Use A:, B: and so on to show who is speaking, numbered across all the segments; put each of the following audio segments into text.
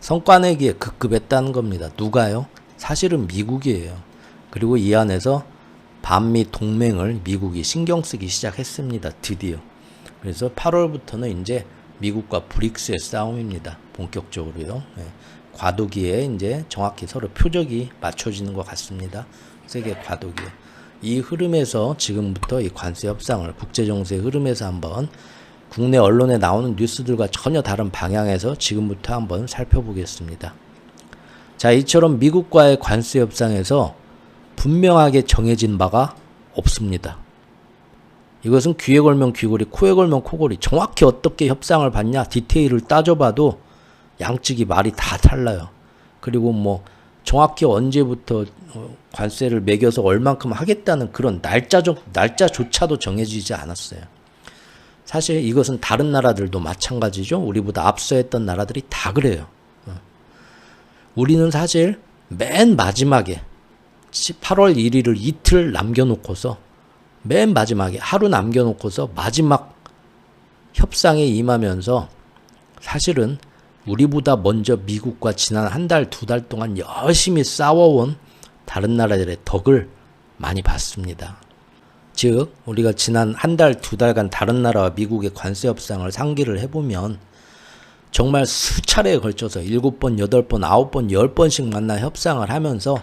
A: 성과 내기에 급급했다는 겁니다. 누가요? 사실은 미국이에요. 그리고 이 안에서 반미 동맹을 미국이 신경 쓰기 시작했습니다. 드디어. 그래서 8월부터는 이제 미국과 브릭스의 싸움입니다. 본격적으로요. 네. 과도기에 이제 정확히 서로 표적이 맞춰지는 것 같습니다. 세계 과도기에. 이 흐름에서 지금부터 이 관세 협상을 국제정세 흐름에서 한번 국내 언론에 나오는 뉴스들과 전혀 다른 방향에서 지금부터 한번 살펴보겠습니다. 자, 이처럼 미국과의 관세 협상에서 분명하게 정해진 바가 없습니다. 이것은 귀에 걸면 귀걸이, 코에 걸면 코걸이, 정확히 어떻게 협상을 받냐 디테일을 따져봐도 양측이 말이 다 달라요. 그리고 뭐 정확히 언제부터 관세를 매겨서 얼만큼 하겠다는 그런 날짜조차도 정해지지 않았어요. 사실 이것은 다른 나라들도 마찬가지죠. 우리보다 앞서 했던 나라들이 다 그래요. 우리는 사실 맨 마지막에 8월 1일을 이틀 남겨놓고서 맨 마지막에 하루 남겨놓고서 마지막 협상에 임하면서 사실은 우리보다 먼저 미국과 지난 한 달, 두 달 동안 열심히 싸워온 다른 나라들의 덕을 많이 봤습니다. 즉 우리가 지난 한 달, 두 달간 다른 나라와 미국의 관세 협상을 상기를 해보면 정말 수차례에 걸쳐서 7번, 8번, 9번, 10번씩 만나 협상을 하면서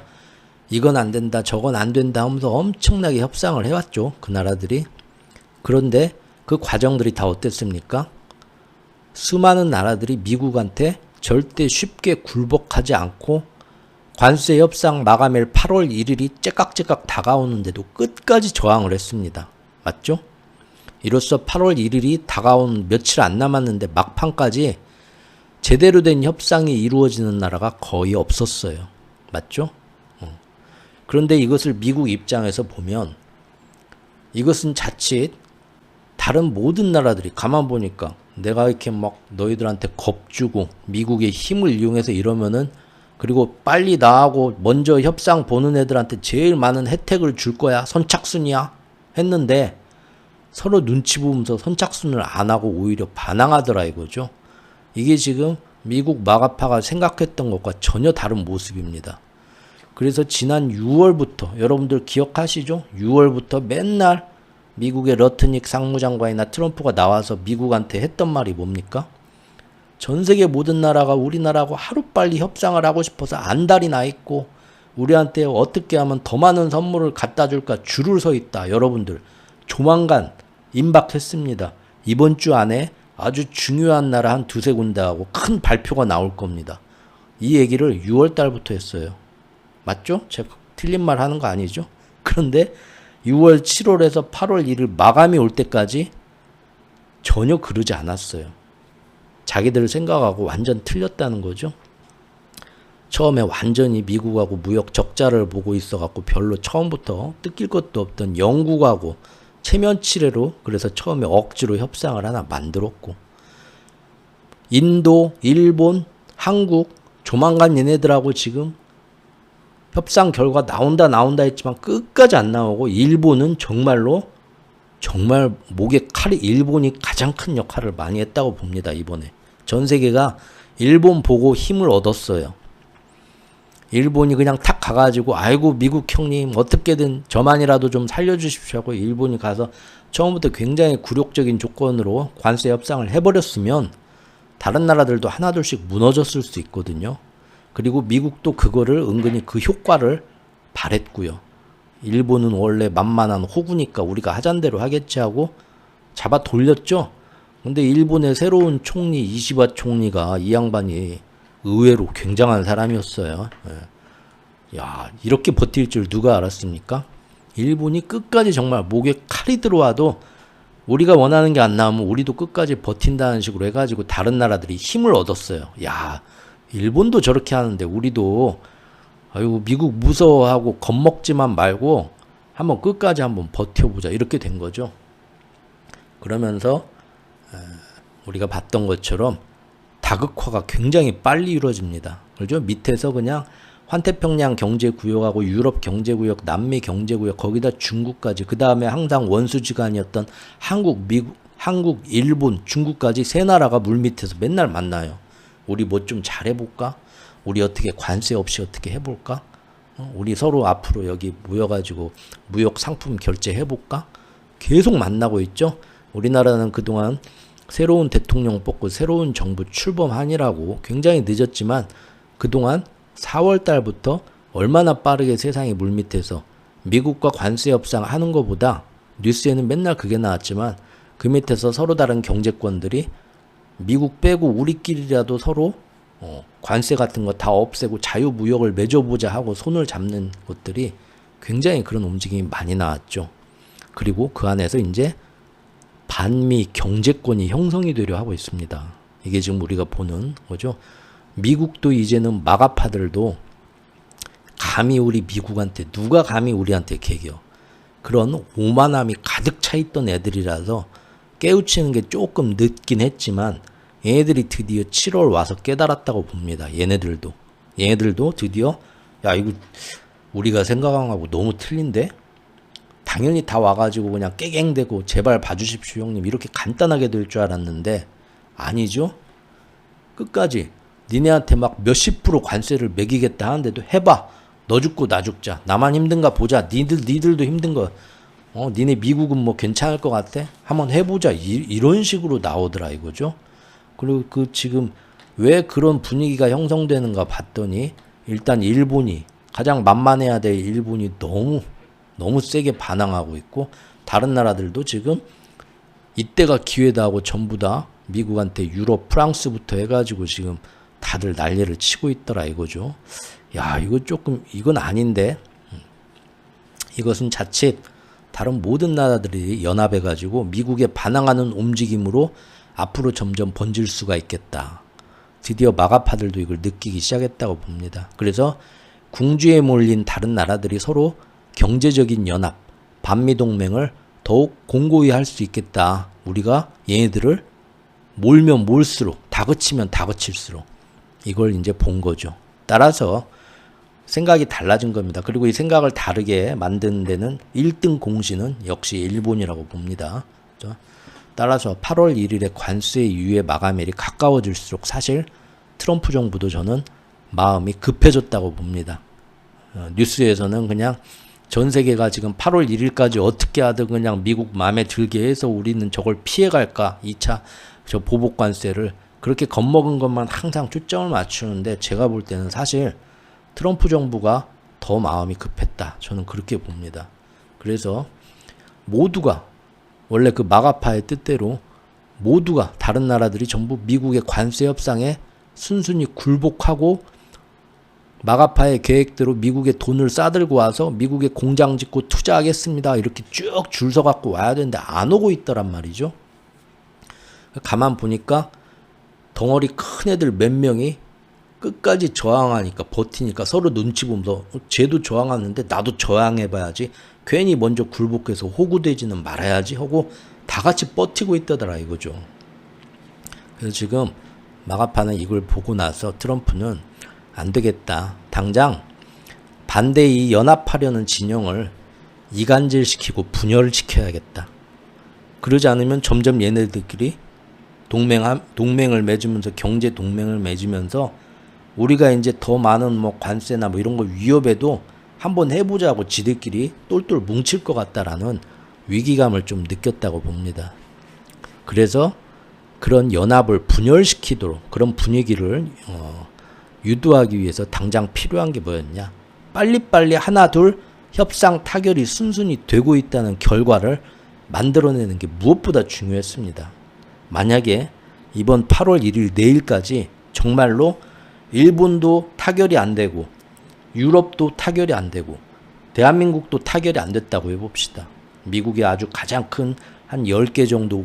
A: 이건 안 된다, 저건 안 된다 하면서 엄청나게 협상을 해왔죠. 그 나라들이. 그런데 그 과정들이 다 어땠습니까? 수많은 나라들이 미국한테 절대 쉽게 굴복하지 않고 관세 협상 마감일 8월 1일이 째깍째깍 다가오는데도 끝까지 저항을 했습니다. 맞죠? 이로써 8월 1일이 다가온 며칠 안 남았는데 막판까지 제대로 된 협상이 이루어지는 나라가 거의 없었어요. 맞죠? 그런데 이것을 미국 입장에서 보면 이것은 자칫 다른 모든 나라들이 가만 보니까 내가 이렇게 막 너희들한테 겁주고 미국의 힘을 이용해서 이러면은 그리고 빨리 나하고 먼저 협상 보는 애들한테 제일 많은 혜택을 줄 거야. 선착순이야. 했는데 서로 눈치 보면서 선착순을 안 하고 오히려 반항하더라 이거죠. 이게 지금 미국 마가파가 생각했던 것과 전혀 다른 모습입니다. 그래서 지난 6월부터 여러분들 기억하시죠? 6월부터 맨날 미국의 러트닉 상무장관이나 트럼프가 나와서 미국한테 했던 말이 뭡니까? 전 세계 모든 나라가 우리나라하고 하루빨리 협상을 하고 싶어서 안달이 나 있고 우리한테 어떻게 하면 더 많은 선물을 갖다 줄까 줄을 서 있다. 여러분들 조만간 임박했습니다. 이번 주 안에 아주 중요한 나라 한 두세 군데하고 큰 발표가 나올 겁니다. 이 얘기를 6월 달부터 했어요. 맞죠? 제가 틀린 말 하는 거 아니죠? 그런데 6월, 7월에서 8월 1일 마감이 올 때까지 전혀 그러지 않았어요. 자기들 생각하고 완전 틀렸다는 거죠. 처음에 완전히 미국하고 무역 적자를 보고 있어갖고 별로 처음부터 뜯길 것도 없던 영국하고 체면치레로 그래서 처음에 억지로 협상을 하나 만들었고 인도, 일본, 한국 조만간 얘네들하고 지금 협상 결과 나온다 했지만 끝까지 안 나오고 일본은 정말 목에 칼이 일본이 가장 큰 역할을 많이 했다고 봅니다. 이번에 전 세계가 일본 보고 힘을 얻었어요. 일본이 그냥 탁 가가지고 아이고 미국 형님 어떻게든 저만이라도 좀 살려주십시오 하고 일본이 가서 처음부터 굉장히 굴욕적인 조건으로 관세 협상을 해버렸으면 다른 나라들도 하나둘씩 무너졌을 수 있거든요. 그리고 미국도 그거를 은근히 그 효과를 발했고요. 일본은 원래 만만한 호구니까 우리가 하잔 대로 하겠지 하고 잡아 돌렸죠. 근데 일본의 새로운 총리 이시바 총리가 이 양반이 의외로 굉장한 사람이었어요. 야, 이렇게 버틸 줄 누가 알았습니까? 일본이 끝까지 정말 목에 칼이 들어와도 우리가 원하는 게 안 나오면 우리도 끝까지 버틴다는 식으로 해가지고 다른 나라들이 힘을 얻었어요. 야, 일본도 저렇게 하는데 우리도 아유 미국 무서워하고 겁먹지만 말고 한번 끝까지 한번 버텨보자 이렇게 된 거죠. 그러면서 우리가 봤던 것처럼 다극화가 굉장히 빨리 이루어집니다. 그렇죠? 밑에서 그냥 환태평양 경제구역하고 유럽 경제구역, 남미 경제구역 거기다 중국까지 그 다음에 항상 원수지간이었던 한국, 미국, 한국, 일본, 중국까지 세 나라가 물밑에서 맨날 만나요. 우리 뭐 좀 잘해볼까? 우리 어떻게 관세 없이 어떻게 해볼까? 우리 서로 앞으로 여기 모여가지고 무역 상품 결제해볼까? 계속 만나고 있죠. 우리나라는 그동안 새로운 대통령 뽑고 새로운 정부 출범하니라고 굉장히 늦었지만 그동안 4월 달부터 얼마나 빠르게 세상이 물밑에서 미국과 관세 협상하는 것보다 뉴스에는 맨날 그게 나왔지만 그 밑에서 서로 다른 경제권들이 미국 빼고 우리끼리라도 서로 관세 같은 거 다 없애고 자유무역을 맺어보자 하고 손을 잡는 것들이 굉장히 그런 움직임이 많이 나왔죠. 그리고 그 안에서 이제 반미 경제권이 형성이 되려 하고 있습니다. 이게 지금 우리가 보는 거죠. 미국도 이제는 마가파들도 감히 우리 미국한테 누가 감히 우리한테 개겨. 그런 오만함이 가득 차 있던 애들이라서 깨우치는 게 조금 늦긴 했지만 얘네들이 드디어 7월 와서 깨달았다고 봅니다. 얘네들도 드디어 야 이거 우리가 생각한 거하고 너무 틀린데? 당연히 다 와가지고 그냥 깨갱대고 제발 봐주십시오 형님 이렇게 간단하게 될 줄 알았는데 아니죠. 끝까지 니네한테 막 몇십 프로 관세를 매기겠다 하는데도 해봐. 너 죽고 나 죽자. 나만 힘든가 보자. 니들도 힘든 거. 니네 미국은 뭐 괜찮을 것 같아? 한번 해보자. 이런 식으로 나오더라 이거죠. 그리고 그 지금 왜 그런 분위기가 형성되는가 봤더니 일단 일본이 가장 만만해야 될 일본이 너무 세게 반항하고 있고 다른 나라들도 지금 이때가 기회다 하고 전부 다 미국한테 유럽, 프랑스부터 해가지고 지금 다들 난리를 치고 있더라 이거죠. 야 이건 아닌데 이것은 자칫 다른 모든 나라들이 연합해가지고 미국에 반항하는 움직임으로 앞으로 점점 번질 수가 있겠다. 드디어 마가파들도 이걸 느끼기 시작했다고 봅니다. 그래서 궁지에 몰린 다른 나라들이 서로 경제적인 연합, 반미동맹을 더욱 공고히 할 수 있겠다. 우리가 얘네들을 몰면 몰수록, 다그치면 다그칠수록 이걸 이제 본 거죠. 따라서 생각이 달라진 겁니다. 그리고 이 생각을 다르게 만드는 데는 1등 공신은 역시 일본이라고 봅니다. 그렇죠? 따라서 8월 1일에 관세 유예 마감일이 가까워질수록 사실 트럼프 정부도 저는 마음이 급해졌다고 봅니다. 뉴스에서는 그냥 전 세계가 지금 8월 1일까지 어떻게 하든 그냥 미국 마음에 들게 해서 우리는 저걸 피해갈까 2차 저 보복 관세를 그렇게 겁먹은 것만 항상 초점을 맞추는데 제가 볼 때는 사실 트럼프 정부가 더 마음이 급했다. 저는 그렇게 봅니다. 그래서 모두가 원래 그 마가파의 뜻대로 모두가 다른 나라들이 전부 미국의 관세 협상에 순순히 굴복하고 마가파의 계획대로 미국의 돈을 싸들고 와서 미국에 공장 짓고 투자하겠습니다. 이렇게 쭉 줄 서 갖고 와야 되는데 안 오고 있더란 말이죠. 가만 보니까 덩어리 큰 애들 몇 명이 끝까지 저항하니까 버티니까 서로 눈치 보면서 쟤도 저항하는데 나도 저항해봐야지. 괜히 먼저 굴복해서 호구되지는 말아야지 하고 다 같이 버티고 있다더라 이거죠. 그래서 지금 마가파는 이걸 보고 나서 트럼프는 안 되겠다. 당장 반대이 연합하려는 진영을 이간질시키고 분열시켜야겠다. 그러지 않으면 점점 얘네들끼리 동맹을 맺으면서 경제 동맹을 맺으면서 우리가 이제 더 많은 뭐 관세나 뭐 이런 거 위협에도 한번 해보자고 지들끼리 똘똘 뭉칠 것 같다라는 위기감을 좀 느꼈다고 봅니다. 그래서 그런 연합을 분열시키도록 그런 분위기를 유도하기 위해서 당장 필요한 게 뭐였냐? 빨리빨리 하나 둘 협상 타결이 순순히 되고 있다는 결과를 만들어내는 게 무엇보다 중요했습니다. 만약에 이번 8월 1일 내일까지 정말로 일본도 타결이 안 되고 유럽도 타결이 안 되고 대한민국도 타결이 안 됐다고 해봅시다. 미국이 아주 가장 큰 한 10개 정도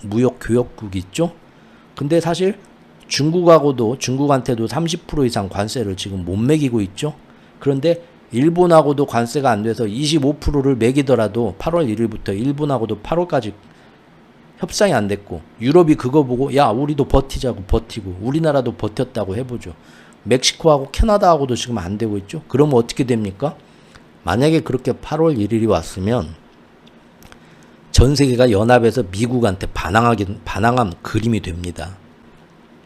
A: 무역 교역국이 있죠. 근데 사실 중국한테도 30% 이상 관세를 지금 못 매기고 있죠. 그런데 일본하고도 관세가 안 돼서 25%를 매기더라도 8월 1일부터 일본하고도 8월까지 협상이 안 됐고 유럽이 그거 보고 야 우리도 버티자고 버티고 우리나라도 버텼다고 해보죠. 멕시코하고 캐나다하고도 지금 안 되고 있죠. 그러면 어떻게 됩니까? 만약에 그렇게 8월 1일이 왔으면 전 세계가 연합해서 미국한테 반항한 그림이 됩니다.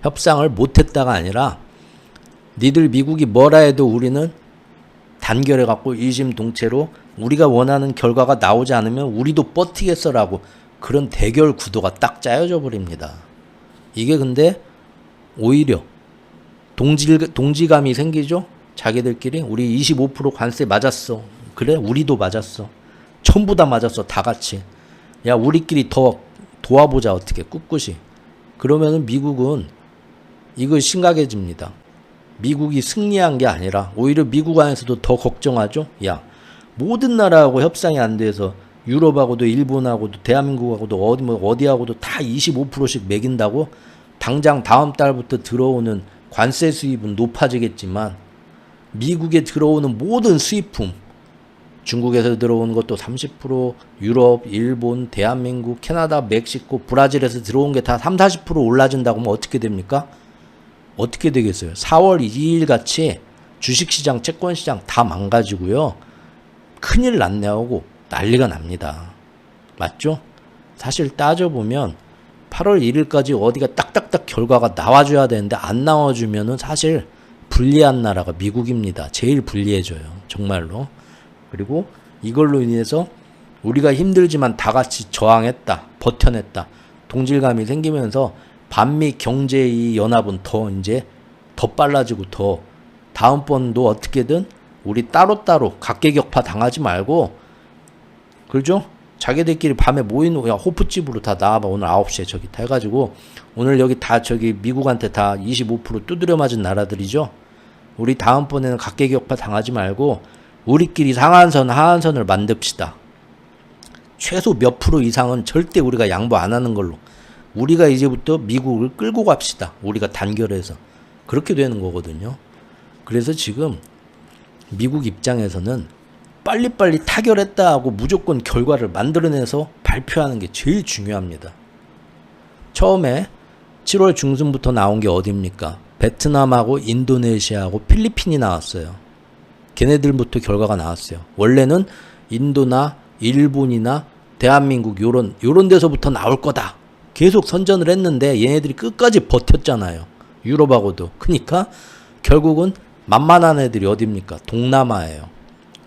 A: 협상을 못했다가 아니라 니들 미국이 뭐라 해도 우리는 단결해갖고 일심동체로 우리가 원하는 결과가 나오지 않으면 우리도 버티겠어라고 그런 대결 구도가 딱 짜여져 버립니다. 이게 근데 오히려 동지감이 생기죠. 자기들끼리 우리 25% 관세 맞았어. 그래 우리도 맞았어. 전부 다 맞았어. 다 같이. 야 우리끼리 더 도와보자 어떻게 꿋꿋이. 그러면은 미국은 이거 심각해집니다. 미국이 승리한 게 아니라 오히려 미국 안에서도 더 걱정하죠. 야 모든 나라하고 협상이 안 돼서 유럽하고도 일본하고도 대한민국하고도 어디하고도 다 25%씩 매긴다고 당장 다음 달부터 들어오는 관세 수입은 높아지겠지만 미국에 들어오는 모든 수입품 중국에서 들어오는 것도 30%, 유럽, 일본, 대한민국, 캐나다, 멕시코, 브라질에서 들어온 게 다 30, 40% 올라진다고 하면 어떻게 됩니까? 어떻게 되겠어요? 4월 2일 같이 주식시장, 채권시장 다 망가지고요. 큰일 났네하고 난리가 납니다. 맞죠? 사실 따져보면 8월 1일까지 어디가 딱딱딱 결과가 나와줘야 되는데 안 나와주면은 사실 불리한 나라가 미국입니다. 제일 불리해져요. 정말로. 그리고 이걸로 인해서 우리가 힘들지만 다 같이 저항했다. 버텨냈다. 동질감이 생기면서 반미 경제의 연합은 더 빨라지고 더 다음번도 어떻게든 우리 따로따로 각계격파 당하지 말고 그렇죠? 자기들끼리 밤에 모이는 야 호프집으로 다 나와봐. 오늘 9시에 저기 다 해가지고 오늘 여기 다 저기 미국한테 다 25% 두드려 맞은 나라들이죠. 우리 다음번에는 각계격파 당하지 말고 우리끼리 상한선 하한선을 만듭시다. 최소 몇 프로 이상은 절대 우리가 양보 안 하는 걸로 우리가 이제부터 미국을 끌고 갑시다. 우리가 단결해서 그렇게 되는 거거든요. 그래서 지금 미국 입장에서는 빨리빨리 타결했다 하고 무조건 결과를 만들어내서 발표하는 게 제일 중요합니다. 처음에 7월 중순부터 나온 게 어디입니까? 베트남하고 인도네시아하고 필리핀이 나왔어요. 걔네들부터 결과가 나왔어요. 원래는 인도나 일본이나 대한민국 요런 데서부터 나올 거다. 계속 선전을 했는데 얘네들이 끝까지 버텼잖아요. 유럽하고도. 그러니까 결국은 만만한 애들이 어디입니까? 동남아예요.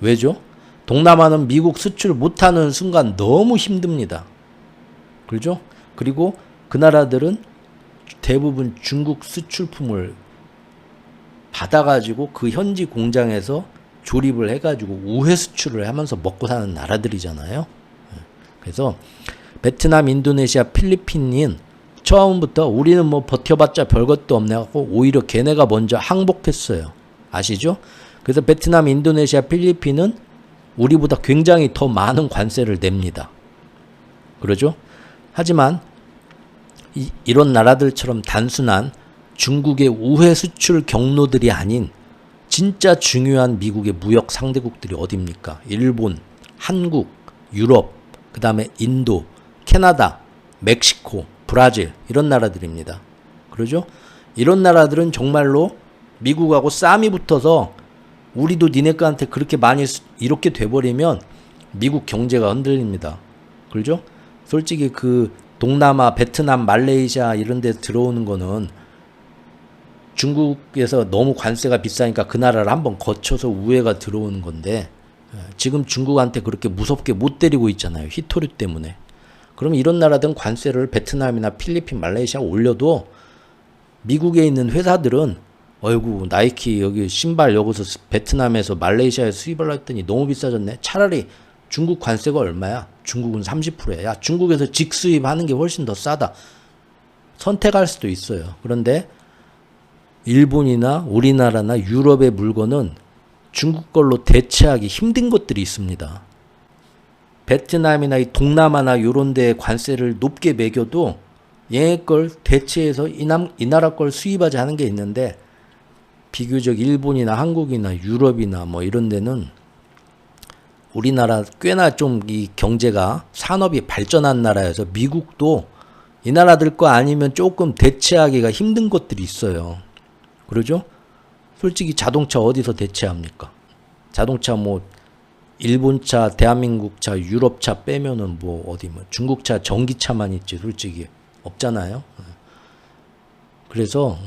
A: 왜죠? 동남아는 미국 수출 못하는 순간 너무 힘듭니다. 그렇죠? 그리고 그 나라들은 대부분 중국 수출품을 받아가지고 그 현지 공장에서 조립을 해가지고 우회 수출을 하면서 먹고 사는 나라들이잖아요. 그래서 베트남, 인도네시아, 필리핀인 처음부터 우리는 뭐 버텨봤자 별것도 없네 하고 오히려 걔네가 먼저 항복했어요. 아시죠? 그래서 베트남, 인도네시아, 필리핀은 우리보다 굉장히 더 많은 관세를 냅니다. 그러죠? 하지만 이런 나라들처럼 단순한 중국의 우회 수출 경로들이 아닌 진짜 중요한 미국의 무역 상대국들이 어디입니까? 일본, 한국, 유럽, 그 다음에 인도, 캐나다, 멕시코, 브라질 이런 나라들입니다. 그러죠? 이런 나라들은 정말로 미국하고 싸움이 붙어서 우리도 니네들한테 그렇게 많이 이렇게 돼버리면 미국 경제가 흔들립니다. 그렇죠? 솔직히 그 동남아, 베트남, 말레이시아 이런 데 들어오는 거는 중국에서 너무 관세가 비싸니까 그 나라를 한번 거쳐서 우회가 들어오는 건데 지금 중국한테 그렇게 무섭게 못 때리고 있잖아요. 히토류 때문에. 그럼 이런 나라들은 관세를 베트남이나 필리핀, 말레이시아 올려도 미국에 있는 회사들은 어이구 나이키 여기 신발 여기서 베트남에서 말레이시아에서 수입을 했더니 너무 비싸졌네. 차라리 중국 관세가 얼마야? 중국은 30%야. 야 중국에서 직수입하는 게 훨씬 더 싸다. 선택할 수도 있어요. 그런데 일본이나 우리나라나 유럽의 물건은 중국 걸로 대체하기 힘든 것들이 있습니다. 베트남이나 이 동남아나 요런 데에 관세를 높게 매겨도 얘네 걸 대체해서 이 나라 걸 수입하지 않은 게 있는데 비교적 일본이나 한국이나 유럽이나 뭐 이런 데는 우리나라 꽤나 좀 이 경제가 산업이 발전한 나라여서 미국도 이 나라들 거 아니면 조금 대체하기가 힘든 것들이 있어요. 그러죠? 솔직히 자동차 어디서 대체합니까? 자동차 뭐 일본차, 대한민국차, 유럽차 빼면은 뭐 어디 뭐 중국차, 전기차만 있지 솔직히 없잖아요. 그래서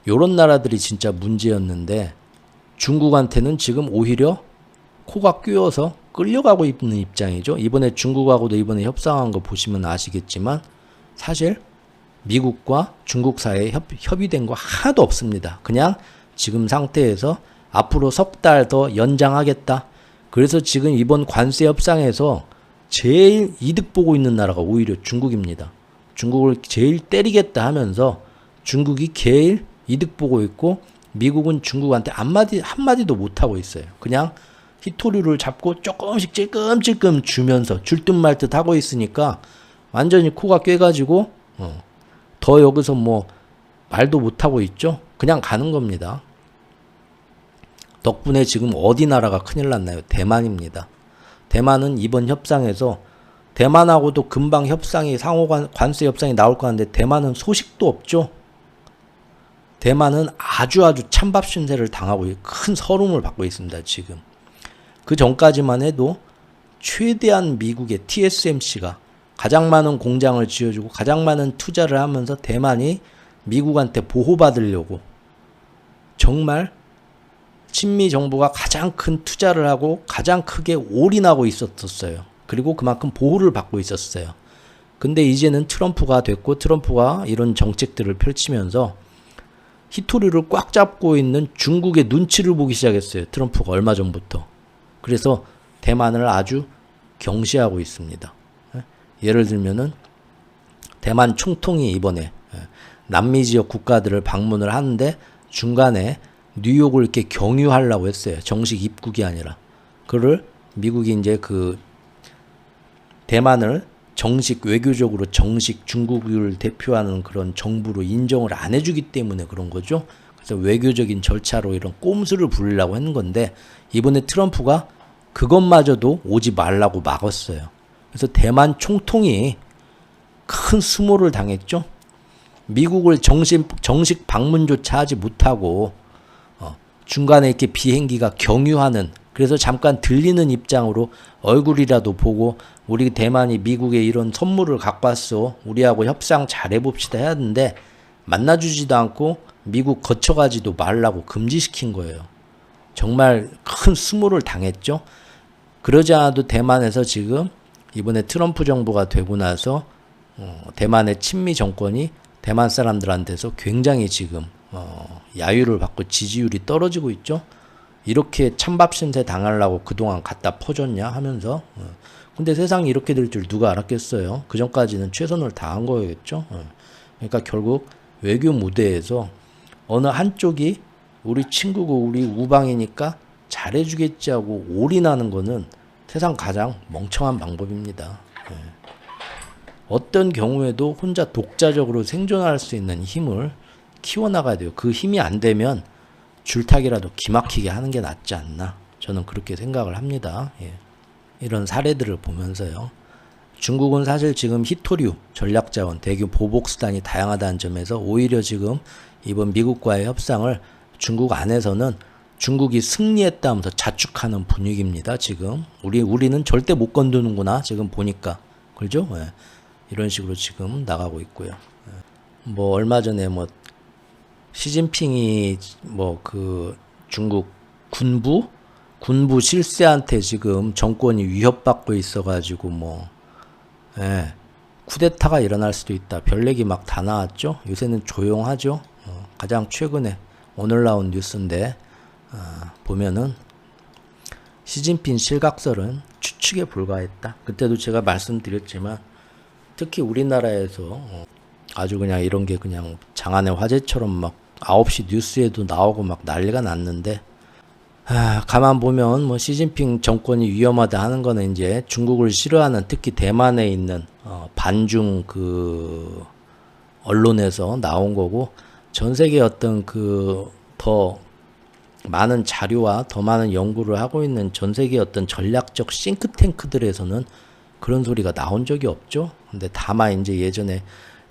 A: 요런 나라들이 진짜 문제였는데 중국한테는 지금 오히려 코가 끼어서 끌려가고 있는 입장이죠. 이번에 중국하고도 이번에 협상한 거 보시면 아시겠지만 사실 미국과 중국 사이에 협의된 거 하나도 없습니다. 그냥 지금 상태에서 앞으로 석 달 더 연장하겠다. 그래서 지금 이번 관세 협상에서 제일 이득 보고 있는 나라가 오히려 중국입니다. 중국을 제일 때리겠다 하면서 중국이 제일 이득 보고 있고 미국은 중국한테 한마디도 못하고 있어요. 그냥 히토류를 잡고 조금씩 찔끔찔끔 주면서 줄 듯 말 듯 하고 있으니까 완전히 코가 꿰가지고 더 여기서 뭐 말도 못하고 있죠. 그냥 가는 겁니다. 덕분에 지금 어디 나라가 큰일 났나요? 대만입니다. 대만은 이번 협상에서 대만하고도 금방 협상이 관세 협상이 나올 거 같은데 대만은 소식도 없죠. 대만은 아주 찬밥 신세를 당하고 큰 서름을 받고 있습니다. 지금. 그 전까지만 해도 최대한 미국의 TSMC가 가장 많은 공장을 지어주고 가장 많은 투자를 하면서 대만이 미국한테 보호받으려고 정말 친미 정부가 가장 큰 투자를 하고 가장 크게 올인하고 있었어요. 그리고 그만큼 보호를 받고 있었어요. 근데 이제는 트럼프가 됐고 트럼프가 이런 정책들을 펼치면서 히토리를 꽉 잡고 있는 중국의 눈치를 보기 시작했어요. 트럼프가 얼마 전부터. 그래서 대만을 아주 경시하고 있습니다. 예를 들면은 대만 총통이 이번에 남미 지역 국가들을 방문을 하는데 중간에 뉴욕을 이렇게 경유하려고 했어요. 정식 입국이 아니라. 그를 미국이 이제 그 대만을 정식 외교적으로 정식 중국을 대표하는 그런 정부로 인정을 안 해주기 때문에 그런 거죠. 그래서 외교적인 절차로 이런 꼼수를 부리려고 했는 건데 이번에 트럼프가 그것마저도 오지 말라고 막았어요. 그래서 대만 총통이 큰 수모를 당했죠. 미국을 정식 방문조차 하지 못하고 중간에 이렇게 비행기가 경유하는 그래서 잠깐 들리는 입장으로 얼굴이라도 보고 우리 대만이 미국에 이런 선물을 갖고 왔어. 우리하고 협상 잘해봅시다 해야 하는데 만나주지도 않고 미국 거쳐가지도 말라고 금지시킨 거예요. 정말 큰 수모를 당했죠. 그러지 않아도 대만에서 지금 이번에 트럼프 정부가 되고 나서 대만의 친미 정권이 대만 사람들한테서 굉장히 지금 야유를 받고 지지율이 떨어지고 있죠. 이렇게 찬밥 신세 당하려고 그동안 갖다 퍼줬냐 하면서 근데 세상이 이렇게 될 줄 누가 알았겠어요. 그 전까지는 최선을 다한 거겠죠. 그러니까 결국 외교 무대에서 어느 한쪽이 우리 친구고 우리 우방이니까 잘해주겠지 하고 올인하는 거는 세상 가장 멍청한 방법입니다. 어떤 경우에도 혼자 독자적으로 생존할 수 있는 힘을 키워나가야 돼요. 그 힘이 안 되면 줄타기라도 기막히게 하는 게 낫지 않나. 저는 그렇게 생각을 합니다. 이런 사례들을 보면서요. 중국은 사실 지금 히토류, 전략자원, 대규 보복수단이 다양하다는 점에서 오히려 지금 이번 미국과의 협상을 중국 안에서는 중국이 승리했다 하면서 자축하는 분위기입니다. 지금 우리는 절대 못 건드는구나. 지금 보니까 그렇죠? 이런 식으로 지금 나가고 있고요. 뭐 얼마 전에 뭐 시진핑이 뭐 그 중국 군부 실세한테 지금 정권이 위협받고 있어가지고 뭐 쿠데타가 일어날 수도 있다. 별 얘기 막 다 나왔죠. 요새는 조용하죠. 가장 최근에 오늘 나온 뉴스인데 보면은 시진핑 실각설은 추측에 불과했다. 그때도 제가 말씀드렸지만 특히 우리나라에서 아주 그냥 이런 게 그냥 장안의 화제처럼 막 9시 뉴스에도 나오고 막 난리가 났는데 가만 보면 뭐 시진핑 정권이 위험하다 하는 거는 이제 중국을 싫어하는 특히 대만에 있는 반중 그 언론에서 나온 거고 전 세계 어떤 그 더 많은 자료와 더 많은 연구를 하고 있는 전 세계 어떤 전략적 싱크탱크들에서는 그런 소리가 나온 적이 없죠. 근데 다만 이제 예전에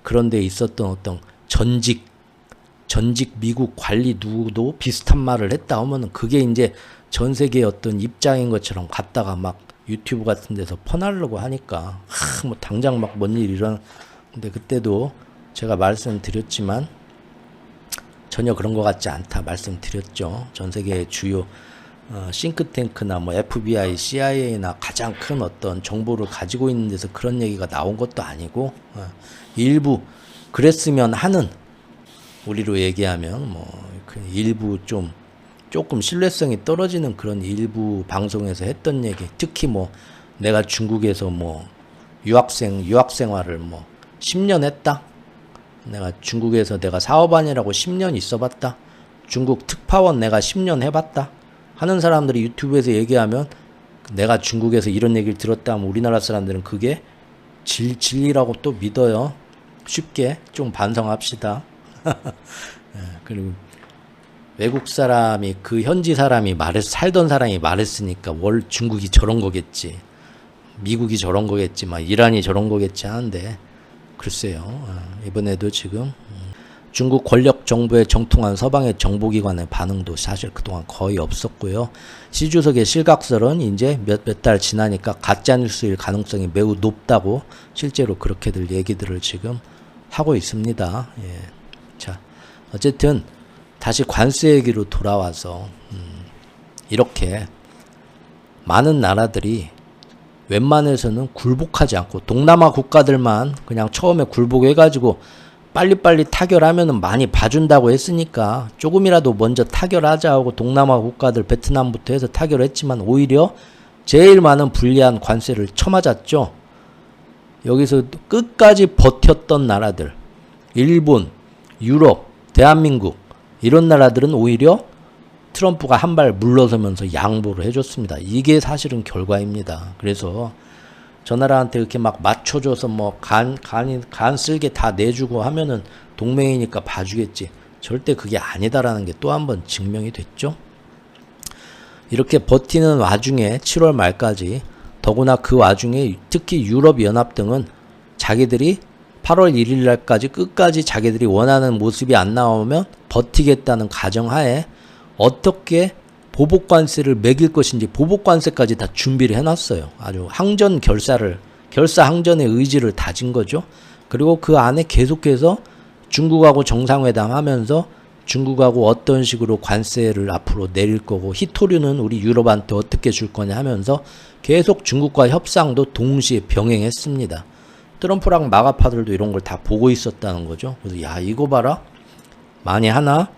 A: 그런 데 있었던 어떤 전직 미국 관리 누구도 비슷한 말을 했다 하면은 그게 이제 전 세계의 어떤 입장인 것처럼 갖다가 막 유튜브 같은 데서 퍼나르려고 하니까 뭐 당장 막 뭔 일 일어나. 근데 그때도 제가 말씀드렸지만 전혀 그런 것 같지 않다 말씀드렸죠. 전 세계의 주요 싱크탱크나 뭐 FBI, CIA나 가장 큰 어떤 정보를 가지고 있는 데서 그런 얘기가 나온 것도 아니고 일부 그랬으면 하는, 우리로 얘기하면 뭐 일부 조금 신뢰성이 떨어지는 그런 일부 방송에서 했던 얘기, 특히 뭐 내가 중국에서 뭐 유학 생활을 뭐 10년 했다, 내가 중국에서 내가 사업하느라고 10년 있어봤다, 중국 특파원 내가 10년 해봤다 하는 사람들이 유튜브에서 얘기하면, 내가 중국에서 이런 얘기를 들었다 하면 우리나라 사람들은 그게 진리라고 또 믿어요. 쉽게 좀 반성합시다. 그리고 외국 사람이, 그 현지 사람이 살던 사람이 말했으니까 중국이 저런 거겠지, 미국이 저런 거겠지, 막 이란이 저런 거겠지 하는데, 글쎄요. 이번에도 지금 중국 권력 정부에 정통한 서방의 정보기관의 반응도 사실 그동안 거의 없었고요. 시 주석의 실각설은 이제 몇 달 지나니까 가짜뉴스일 가능성이 매우 높다고 실제로 그렇게들 얘기들을 지금 하고 있습니다. 예. 자, 어쨌든 다시 관세 얘기로 돌아와서 이렇게 많은 나라들이 웬만해서는 굴복하지 않고, 동남아 국가들만 그냥 처음에 굴복해가지고 빨리빨리 타결하면은 많이 봐준다고 했으니까 조금이라도 먼저 타결하자 하고 동남아 국가들 베트남부터 해서 타결했지만 오히려 제일 많은 불리한 관세를 쳐맞았죠. 여기서 끝까지 버텼던 나라들, 일본, 유럽, 대한민국, 이런 나라들은 오히려 트럼프가 한 발 물러서면서 양보를 해줬습니다. 이게 사실은 결과입니다. 그래서 저 나라한테 이렇게 막 맞춰줘서 뭐 간 쓸게 다 내주고 하면은 동맹이니까 봐주겠지. 절대 그게 아니다라는 게 또 한 번 증명이 됐죠. 이렇게 버티는 와중에 7월 말까지, 더구나 그 와중에 특히 유럽연합 등은 자기들이 8월 1일 날까지 끝까지 자기들이 원하는 모습이 안 나오면 버티겠다는 가정하에 어떻게 보복관세를 매길 것인지 보복관세까지 다 준비를 해놨어요. 아주 결사 항전의 의지를 다진 거죠. 그리고 그 안에 계속해서 중국하고 정상회담 하면서 중국하고 어떤 식으로 관세를 앞으로 내릴 거고, 히토류는 우리 유럽한테 어떻게 줄 거냐 하면서 계속 중국과 협상도 동시에 병행했습니다. 트럼프랑 마가파들도 이런 걸 다 보고 있었다는 거죠. 그래서 야, 이거 봐라, 많이 하나?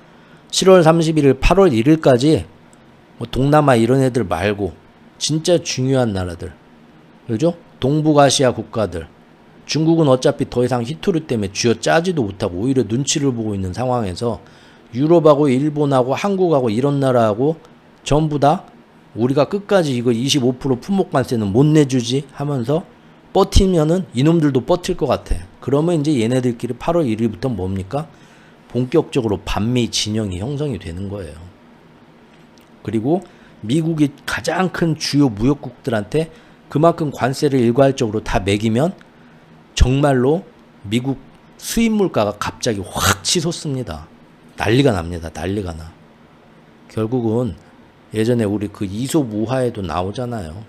A: 7월 31일, 8월 1일까지 뭐 동남아 이런 애들 말고 진짜 중요한 나라들, 그죠? 동북아시아 국가들, 중국은 어차피 더 이상 히토류 때문에 쥐어짜지도 못하고 오히려 눈치를 보고 있는 상황에서 유럽하고 일본하고 한국하고 이런 나라하고 전부 다 우리가 끝까지 이거 25% 품목관세는 못 내주지 하면서 버티면은 이놈들도 버틸 것 같아. 그러면 이제 얘네들끼리 8월 1일부터 뭡니까? 본격적으로 반미 진영이 형성이 되는 거예요. 그리고 미국이 가장 큰 주요 무역국들한테 그만큼 관세를 일괄적으로 다 매기면 정말로 미국 수입 물가가 갑자기 확 치솟습니다. 난리가 납니다. 난리가 나. 결국은 예전에 우리 그 이솝 우화에도 나오잖아요.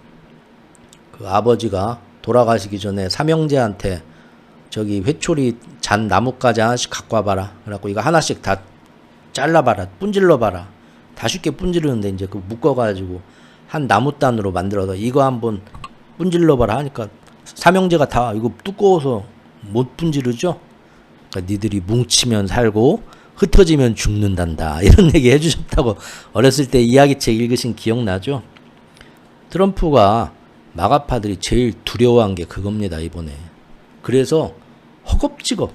A: 그 아버지가 돌아가시기 전에 삼형제한테 저기 회초리 잔 나뭇가지 하나씩 갖고 와봐라. 그래갖고 이거 하나씩 다 잘라봐라. 분질러봐라. 다 쉽게 분지르는데 이제 그 묶어가지고 한 나무단으로 만들어서 이거 한번 분질러봐라 하니까 삼형제가 다 이거 두꺼워서 못 분지르죠. 그러니까 니들이 뭉치면 살고 흩어지면 죽는단다. 이런 얘기 해주셨다고 어렸을 때 이야기책 읽으신 기억나죠? 트럼프가 마가파들이 제일 두려워한 게 그겁니다. 이번에. 그래서 허겁지겁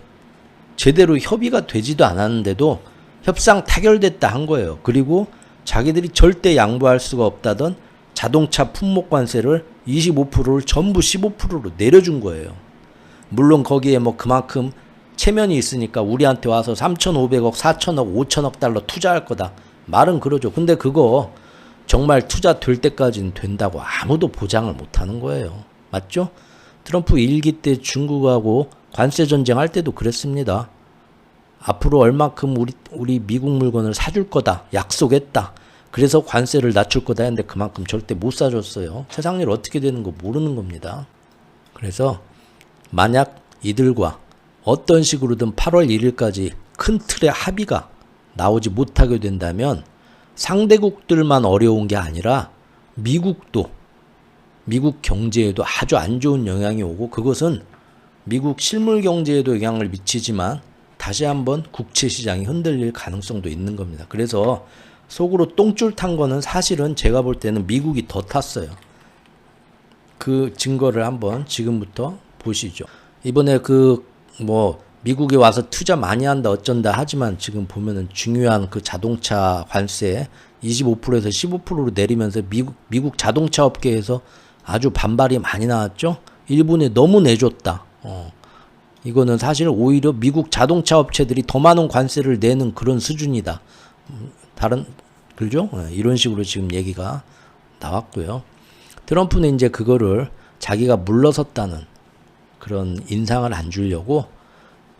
A: 제대로 협의가 되지도 않았는데도 협상 타결됐다 한 거예요. 그리고 자기들이 절대 양보할 수가 없다던 자동차 품목관세를 25%를 전부 15%로 내려준 거예요. 물론 거기에 뭐 그만큼 체면이 있으니까 우리한테 와서 3,500억, 4천억, 5천억 달러 투자할 거다. 말은 그러죠. 근데 그거 정말 투자될 때까지는 된다고 아무도 보장을 못 하는 거예요. 맞죠? 트럼프 1기 때 중국하고 관세 전쟁 할 때도 그랬습니다. 앞으로 얼만큼 우리 미국 물건을 사줄 거다. 약속했다. 그래서 관세를 낮출 거다 했는데 그만큼 절대 못 사줬어요. 세상 일 어떻게 되는 거 모르는 겁니다. 그래서 만약 이들과 어떤 식으로든 8월 1일까지 큰 틀의 합의가 나오지 못하게 된다면 상대국들만 어려운 게 아니라 미국도, 미국 경제에도 아주 안 좋은 영향이 오고, 그것은 미국 실물 경제에도 영향을 미치지만 다시 한번 국채 시장이 흔들릴 가능성도 있는 겁니다. 그래서 속으로 똥줄 탄 거는 사실은 제가 볼 때는 미국이 더 탔어요. 그 증거를 한번 지금부터 보시죠. 이번에 미국에 와서 투자 많이 한다 어쩐다 하지만 지금 보면은 중요한 그 자동차 관세 25%에서 15%로 내리면서 미국 자동차 업계에서 아주 반발이 많이 나왔죠. 일본에 너무 내줬다. 이거는 사실 오히려 미국 자동차 업체들이 더 많은 관세를 내는 그런 수준이다. 그죠? 이런 식으로 지금 얘기가 나왔고요. 트럼프는 이제 그거를 자기가 물러섰다는 그런 인상을 안 주려고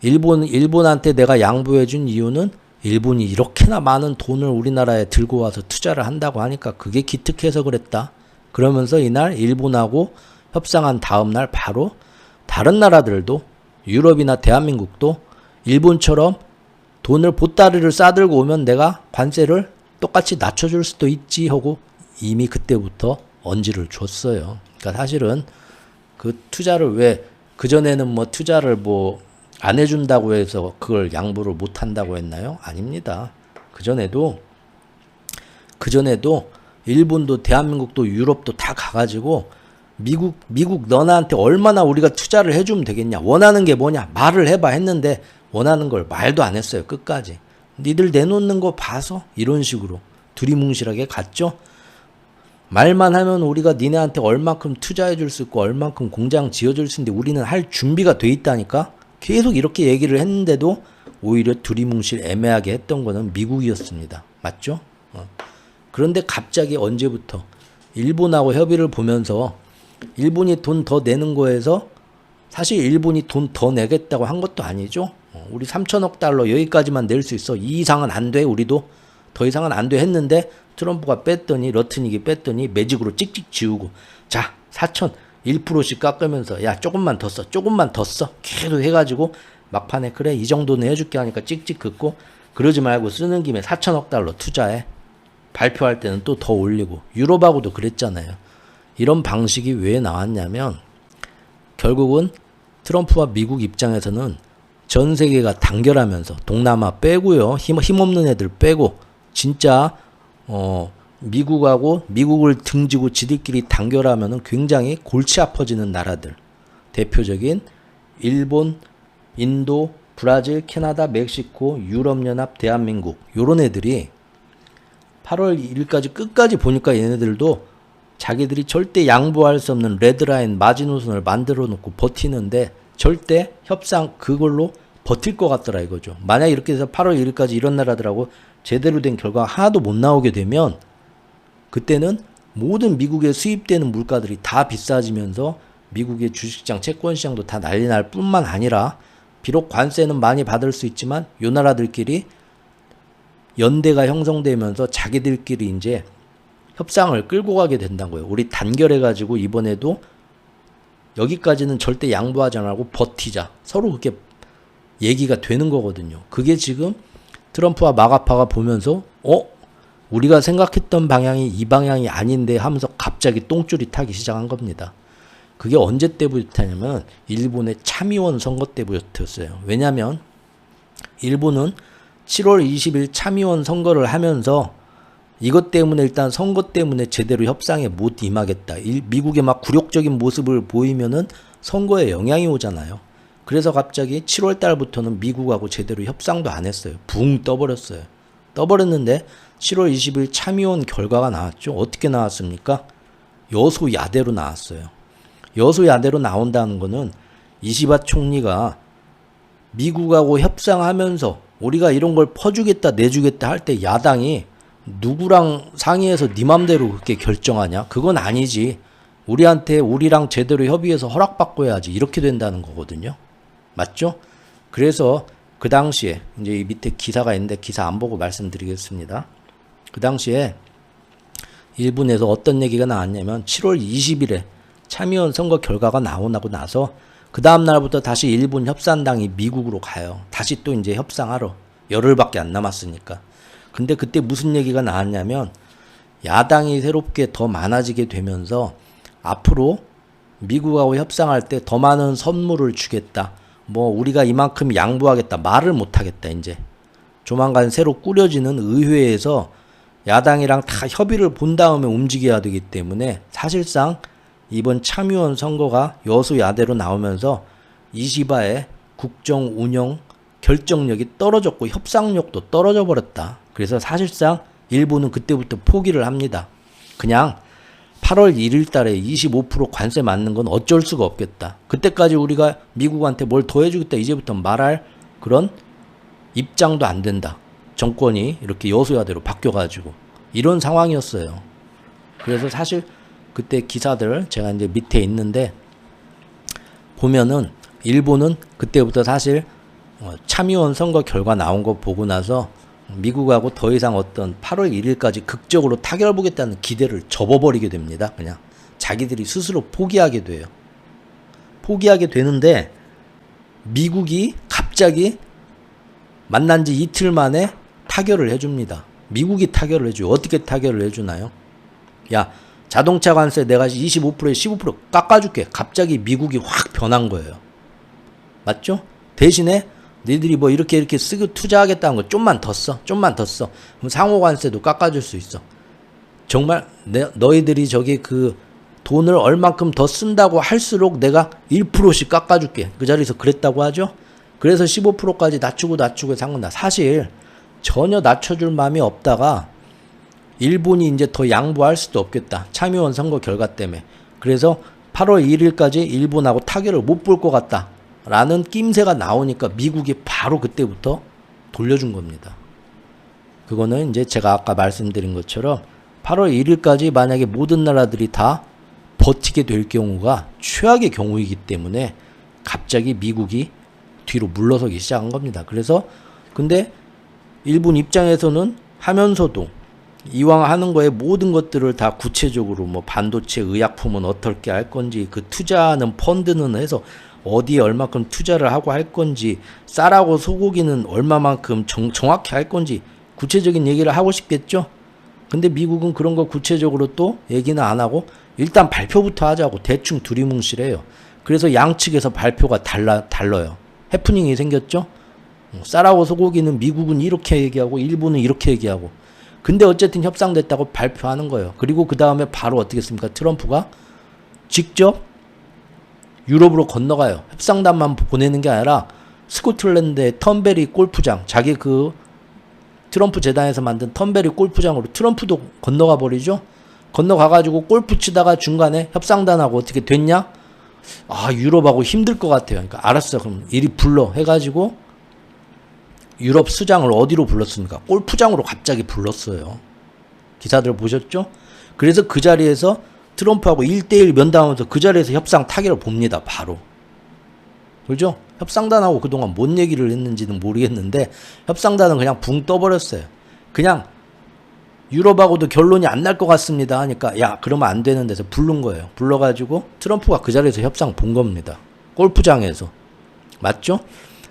A: 일본한테 내가 양보해준 이유는 일본이 이렇게나 많은 돈을 우리나라에 들고 와서 투자를 한다고 하니까 그게 기특해서 그랬다. 그러면서 이날 일본하고 협상한 다음 날 바로 다른 나라들도 유럽이나 대한민국도 일본처럼 돈을 보따리를 싸들고 오면 내가 관세를 똑같이 낮춰줄 수도 있지 하고 이미 그때부터 언지를 줬어요. 그러니까 사실은 그 투자를 왜 그전에는 투자를 안 해준다고 해서 그걸 양보를 못 한다고 했나요? 아닙니다. 그전에도 일본도 대한민국도 유럽도 다 가가지고 미국 너나한테 얼마나 우리가 투자를 해주면 되겠냐, 원하는 게 뭐냐 말을 해봐 했는데 원하는 걸 말도 안 했어요. 끝까지 니들 내놓는 거 봐서 이런 식으로 두리뭉실하게 갔죠. 말만 하면 우리가 니네한테 얼만큼 투자해 줄 수 있고 얼만큼 공장 지어줄 수 있는데 우리는 할 준비가 돼 있다니까. 계속 이렇게 얘기를 했는데도 오히려 두리뭉실 애매하게 했던 거는 미국이었습니다. 맞죠? 그런데 갑자기 언제부터 일본하고 협의를 보면서 일본이 돈 더 내는 거에서 사실 일본이 돈 더 내겠다고 한 것도 아니죠. 우리 3천억 달러 여기까지만 낼 수 있어. 이 이상은 안 돼. 우리도 더 이상은 안 돼 했는데 트럼프가 뺐더니 러트닉이 뺐더니 매직으로 찍찍 지우고 자 4천 1%씩 깎으면서 야 조금만 더 써. 조금만 더 써. 계속 해가지고 막판에 그래 이 정도는 해줄게 하니까 찍찍 긋고 그러지 말고 쓰는 김에 4천억 달러 투자해. 발표할 때는 또 더 올리고 유럽하고도 그랬잖아요. 이런 방식이 왜 나왔냐면 결국은 트럼프와 미국 입장에서는 전 세계가 단결하면서 동남아 빼고요. 힘없는 애들 빼고 진짜 미국을 등지고 지들끼리 단결하면은 굉장히 골치 아파지는 나라들. 대표적인 일본, 인도, 브라질, 캐나다, 멕시코, 유럽연합, 대한민국 요런 애들이 8월 1일까지 끝까지 보니까 얘네들도 자기들이 절대 양보할 수 없는 레드라인 마지노선을 만들어 놓고 버티는데 절대 협상 그걸로 버틸 것 같더라 이거죠. 만약 이렇게 해서 8월 1일까지 이런 나라들하고 제대로 된 결과가 하나도 못 나오게 되면 그때는 모든 미국에 수입되는 물가들이 다 비싸지면서 미국의 주식시장, 채권시장도 다 난리 날 뿐만 아니라 비록 관세는 많이 받을 수 있지만 요 나라들끼리 연대가 형성되면서 자기들끼리 이제 협상을 끌고 가게 된다고요. 우리 단결해가지고 이번에도 여기까지는 절대 양보하지 않고 버티자. 서로 그렇게 얘기가 되는 거거든요. 그게 지금 트럼프와 마가파가 보면서 우리가 생각했던 방향이 이 방향이 아닌데 하면서 갑자기 똥줄이 타기 시작한 겁니다. 그게 언제 때부터냐면 일본의 참의원 선거 때부터였어요. 왜냐하면 일본은 7월 20일 참의원 선거를 하면서 이것 때문에 일단 선거 때문에 제대로 협상에 못 임하겠다. 미국의 막 굴욕적인 모습을 보이면은 선거에 영향이 오잖아요. 그래서 갑자기 7월 달부터는 미국하고 제대로 협상도 안 했어요. 붕 떠버렸어요. 떠버렸는데 7월 20일 참의원 결과가 나왔죠. 어떻게 나왔습니까? 여소야대로 나왔어요. 여소야대로 나온다는 거는 이시바 총리가 미국하고 협상하면서 우리가 이런 걸 퍼주겠다 내주겠다 할 때 야당이 누구랑 상의해서 네 맘대로 그렇게 결정하냐? 그건 아니지. 우리랑 제대로 협의해서 허락받고 해야지. 이렇게 된다는 거거든요. 맞죠? 그래서 그 당시에 이제 이 밑에 기사가 있는데 기사 안 보고 말씀드리겠습니다. 그 당시에 일본에서 어떤 얘기가 나왔냐면 7월 20일에 참의원 선거 결과가 나오고 나서 그 다음 날부터 다시 일본 협상당이 미국으로 가요. 다시 또 이제 협상하러. 열흘밖에 안 남았으니까. 근데 그때 무슨 얘기가 나왔냐면 야당이 새롭게 더 많아지게 되면서 앞으로 미국하고 협상할 때 더 많은 선물을 주겠다. 뭐 우리가 이만큼 양보하겠다. 말을 못 하겠다. 이제 조만간 새로 꾸려지는 의회에서 야당이랑 다 협의를 본 다음에 움직여야 되기 때문에 사실상 이번 참의원 선거가 여수야대로 나오면서 이시바의 국정 운영 결정력이 떨어졌고 협상력도 떨어져 버렸다. 그래서 사실상 일본은 그때부터 포기를 합니다. 그냥 8월 1일 달에 25% 관세 맞는 건 어쩔 수가 없겠다. 그때까지 우리가 미국한테 뭘 더 해주겠다. 이제부터 말할 그런 입장도 안 된다. 정권이 이렇게 여수야대로 바뀌어가지고 이런 상황이었어요. 그래서 사실 그때 기사들 제가 이제 밑에 있는데 보면은 일본은 그때부터 사실 참의원 선거 결과 나온 거 보고 나서 미국하고 더 이상 어떤 8월 1일까지 극적으로 타결 보겠다는 기대를 접어버리게 됩니다. 그냥 자기들이 스스로 포기하게 돼요. 포기하게 되는데 미국이 갑자기 만난 지 이틀 만에 타결을 해줍니다. 미국이 타결을 해줘요. 어떻게 타결을 해주나요? 야, 자동차 관세 내가 25%에 15% 깎아줄게. 갑자기 미국이 확 변한 거예요. 맞죠? 대신에 너희들이 뭐 이렇게 쓰고 투자하겠다는 거 좀만 더 써. 좀만 더 써. 그럼 상호 관세도 깎아줄 수 있어. 정말 너희들이 저기 그 돈을 얼만큼 더 쓴다고 할수록 내가 1%씩 깎아줄게. 그 자리에서 그랬다고 하죠. 그래서 15%까지 낮추고 상관다. 사실 전혀 낮춰줄 마음이 없다가 일본이 이제 더 양보할 수도 없겠다. 참의원 선거 결과 때문에. 그래서 8월 1일까지 일본하고 타결을 못 볼 것 같다. 라는 낌새가 나오니까 미국이 바로 그때부터 돌려준 겁니다. 그거는 이제 제가 아까 말씀드린 것처럼 8월 1일까지 만약에 모든 나라들이 다 버티게 될 경우가 최악의 경우이기 때문에 갑자기 미국이 뒤로 물러서기 시작한 겁니다. 그래서 근데 일본 입장에서는 하면서도 이왕 하는 거에 모든 것들을 다 구체적으로 뭐 반도체 의약품은 어떻게 할 건지 그 투자하는 펀드는 해서 어디에 얼마큼 투자를 하고 할 건지 쌀하고 소고기는 얼마만큼 정확히 할 건지 구체적인 얘기를 하고 싶겠죠. 근데 미국은 그런 거 구체적으로 또 얘기는 안 하고 일단 발표부터 하자고 대충 두리뭉실해요. 그래서 양측에서 발표가 달라요. 해프닝이 생겼죠. 쌀하고 소고기는 미국은 이렇게 얘기하고 일본은 이렇게 얘기하고 근데 어쨌든 협상됐다고 발표하는 거예요. 그리고 그 다음에 바로 어떻게 했습니까? 트럼프가 직접 유럽으로 건너가요. 협상단만 보내는 게 아니라 스코틀랜드의 턴베리 골프장, 자기 그 트럼프 재단에서 만든 턴베리 골프장으로 트럼프도 건너가 버리죠. 건너가가지고 골프 치다가 중간에 협상단하고 어떻게 됐냐? 아, 유럽하고 힘들 것 같아요. 그러니까 알았어. 그럼 이리 불러 해가지고 유럽 수장을 어디로 불렀습니까? 골프장으로 갑자기 불렀어요. 기사들 보셨죠? 그래서 그 자리에서 트럼프하고 1대1 면담하면서 그 자리에서 협상 타결을 봅니다. 바로. 그죠? 협상단하고 그동안 뭔 얘기를 했는지는 모르겠는데 협상단은 그냥 붕 떠버렸어요. 그냥 유럽하고도 결론이 안 날 것 같습니다 하니까 야 그러면 안 되는 데서 부른 거예요. 불러가지고 트럼프가 그 자리에서 협상 본 겁니다. 골프장에서. 맞죠?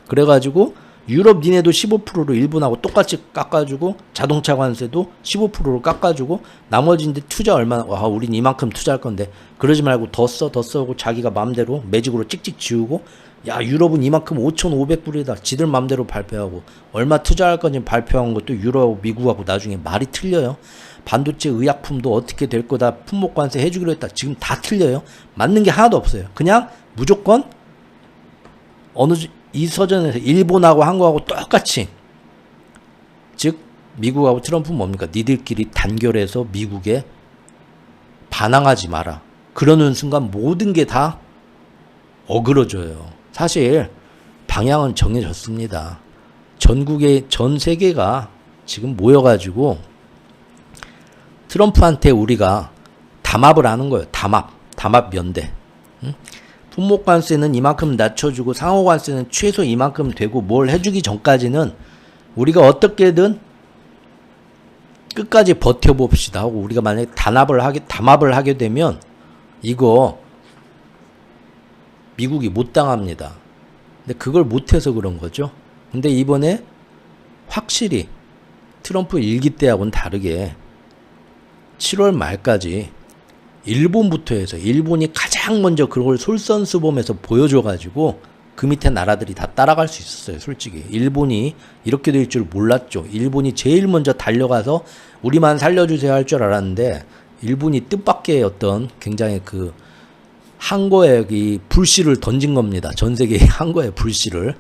A: 그래가지고 유럽 니네도 15%로 일본하고 똑같이 깎아주고 자동차 관세도 15%로 깎아주고 나머지 이제 투자 얼마나 와 우린 이만큼 투자할 건데 그러지 말고 더 써고 자기가 맘대로 매직으로 찍찍 지우고 야 유럽은 이만큼 5,500불이다 지들 맘대로 발표하고 얼마 투자할 건지 발표한 것도 유럽하고 미국하고 나중에 말이 틀려요. 반도체 의약품도 어떻게 될 거다 품목 관세 해주기로 했다 지금 다 틀려요. 맞는 게 하나도 없어요. 그냥 무조건 이 서전에서 일본하고 한국하고 똑같이 즉 미국하고 트럼프는 뭡니까? 니들끼리 단결해서 미국에 반항하지 마라. 그러는 순간 모든 게 다 어그러져요. 사실 방향은 정해졌습니다. 전 세계가 지금 모여가지고 트럼프한테 우리가 담합을 하는 거예요. 담합 연대. 응? 품목관세는 이만큼 낮춰주고 상호관세는 최소 이만큼 되고 뭘 해주기 전까지는 우리가 어떻게든 끝까지 버텨봅시다 하고 우리가 만약에 담합을 하게 되면 이거 미국이 못 당합니다. 근데 그걸 못해서 그런 거죠. 근데 이번에 확실히 트럼프 일기 때하고는 다르게 7월 말까지 일본부터 해서 일본이 가장 먼저 그걸 솔선수범해서 보여줘가지고 그 밑에 나라들이 다 따라갈 수 있었어요. 솔직히 일본이 이렇게 될 줄 몰랐죠. 일본이 제일 먼저 달려가서 우리만 살려주세요 할 줄 알았는데 일본이 뜻밖의 어떤 굉장히 그 항거에 이 불씨를 던진 겁니다. 전 세계에 항거에 불씨를.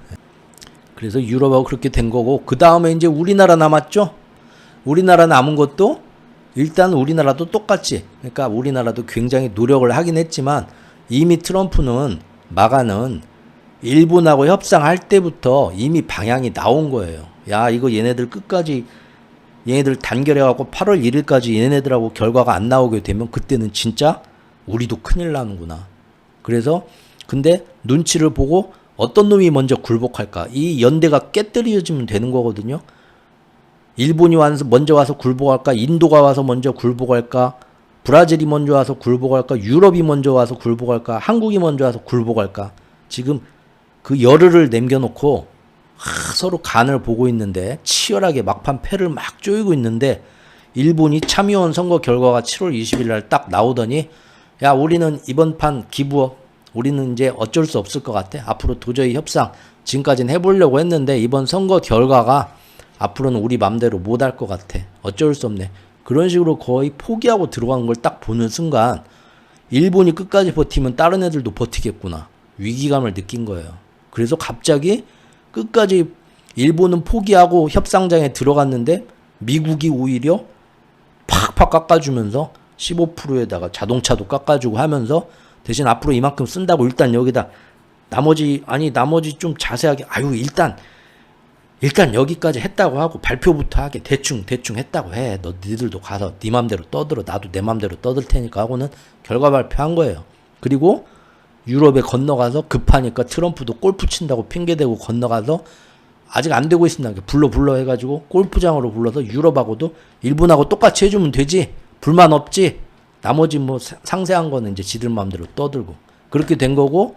A: 그래서 유럽하고 그렇게 된 거고, 그 다음에 이제 우리나라 남았죠. 우리나라 남은 것도 일단 우리나라도 똑같이, 그러니까 우리나라도 굉장히 노력을 하긴 했지만 이미 트럼프는 마가는 일본하고 협상할 때부터 이미 방향이 나온 거예요. 야, 이거 얘네들 끝까지 얘네들 단결해갖고 8월 1일까지 얘네들하고 결과가 안 나오게 되면 그때는 진짜 우리도 큰일 나는구나. 그래서 근데 눈치를 보고 어떤 놈이 먼저 굴복할까? 이 연대가 깨뜨려지면 되는 거거든요. 일본이 먼저 와서 굴복할까? 인도가 와서 먼저 굴복할까? 브라질이 먼저 와서 굴복할까? 유럽이 먼저 와서 굴복할까? 한국이 먼저 와서 굴복할까? 지금 그 열흘을 남겨놓고 서로 간을 보고 있는데 치열하게 막판 패를 막 쪼이고 있는데 일본이 참의원 선거 결과가 7월 20일 날 딱 나오더니 야, 우리는 이번 판 기부업, 우리는 이제 어쩔 수 없을 것 같아. 앞으로 도저히 협상 지금까지는 해보려고 했는데 이번 선거 결과가 앞으로는 우리 맘대로 못 할 것 같아. 어쩔 수 없네. 그런 식으로 거의 포기하고 들어간 걸 딱 보는 순간 일본이 끝까지 버티면 다른 애들도 버티겠구나. 위기감을 느낀 거예요. 그래서 갑자기 끝까지 일본은 포기하고 협상장에 들어갔는데 미국이 오히려 팍팍 깎아주면서 15%에다가 자동차도 깎아주고 하면서 대신 앞으로 이만큼 쓴다고 일단 여기다 나머지 좀 자세하게 일단 여기까지 했다고 하고 발표부터 하게 대충 했다고 해. 니들도 가서 네 맘대로 떠들어. 나도 내 맘대로 떠들 테니까 하고는 결과 발표한 거예요. 그리고 유럽에 건너가서 급하니까 트럼프도 골프 친다고 핑계대고 건너가서 아직 안 되고 있습니다. 불러 해가지고 골프장으로 불러서 유럽하고도 일본하고 똑같이 해주면 되지. 불만 없지. 나머지 뭐 상세한 거는 이제 지들 마음대로 떠들고 그렇게 된 거고,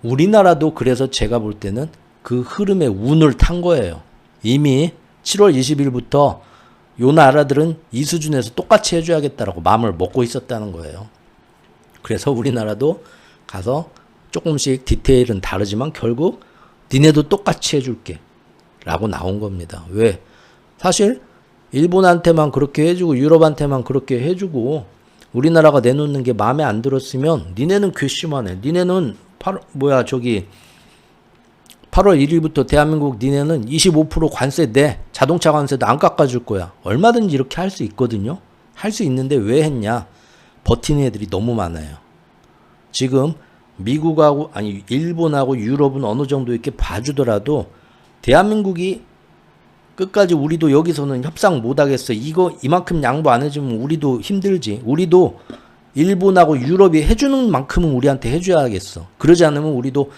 A: 우리나라도 그래서 제가 볼 때는 그 흐름에 운을 탄 거예요. 이미 7월 20일부터 요 나라들은 이 수준에서 똑같이 해줘야겠다라고 마음을 먹고 있었다는 거예요. 그래서 우리나라도 가서 조금씩 디테일은 다르지만 결국 니네도 똑같이 해줄게 라고 나온 겁니다. 왜? 사실 일본한테만 그렇게 해주고 유럽한테만 그렇게 해주고 우리나라가 내놓는 게 마음에 안 들었으면 니네는 괘씸하네. 니네는 8월 1일부터 대한민국 니네는 25% 관세 내. 자동차 관세도 안 깎아줄 거야. 얼마든지 이렇게 할 수 있거든요. 할 수 있는데 왜 했냐? 버티는 애들이 너무 많아요. 지금 미국하고 일본하고 유럽은 어느 정도 이렇게 봐주더라도 대한민국이 끝까지 우리도 여기서는 협상 못하겠어. 이만큼 양보 안 해주면 우리도 힘들지. 우리도 일본하고 유럽이 해주는 만큼은 우리한테 해줘야겠어. 그러지 않으면 우리도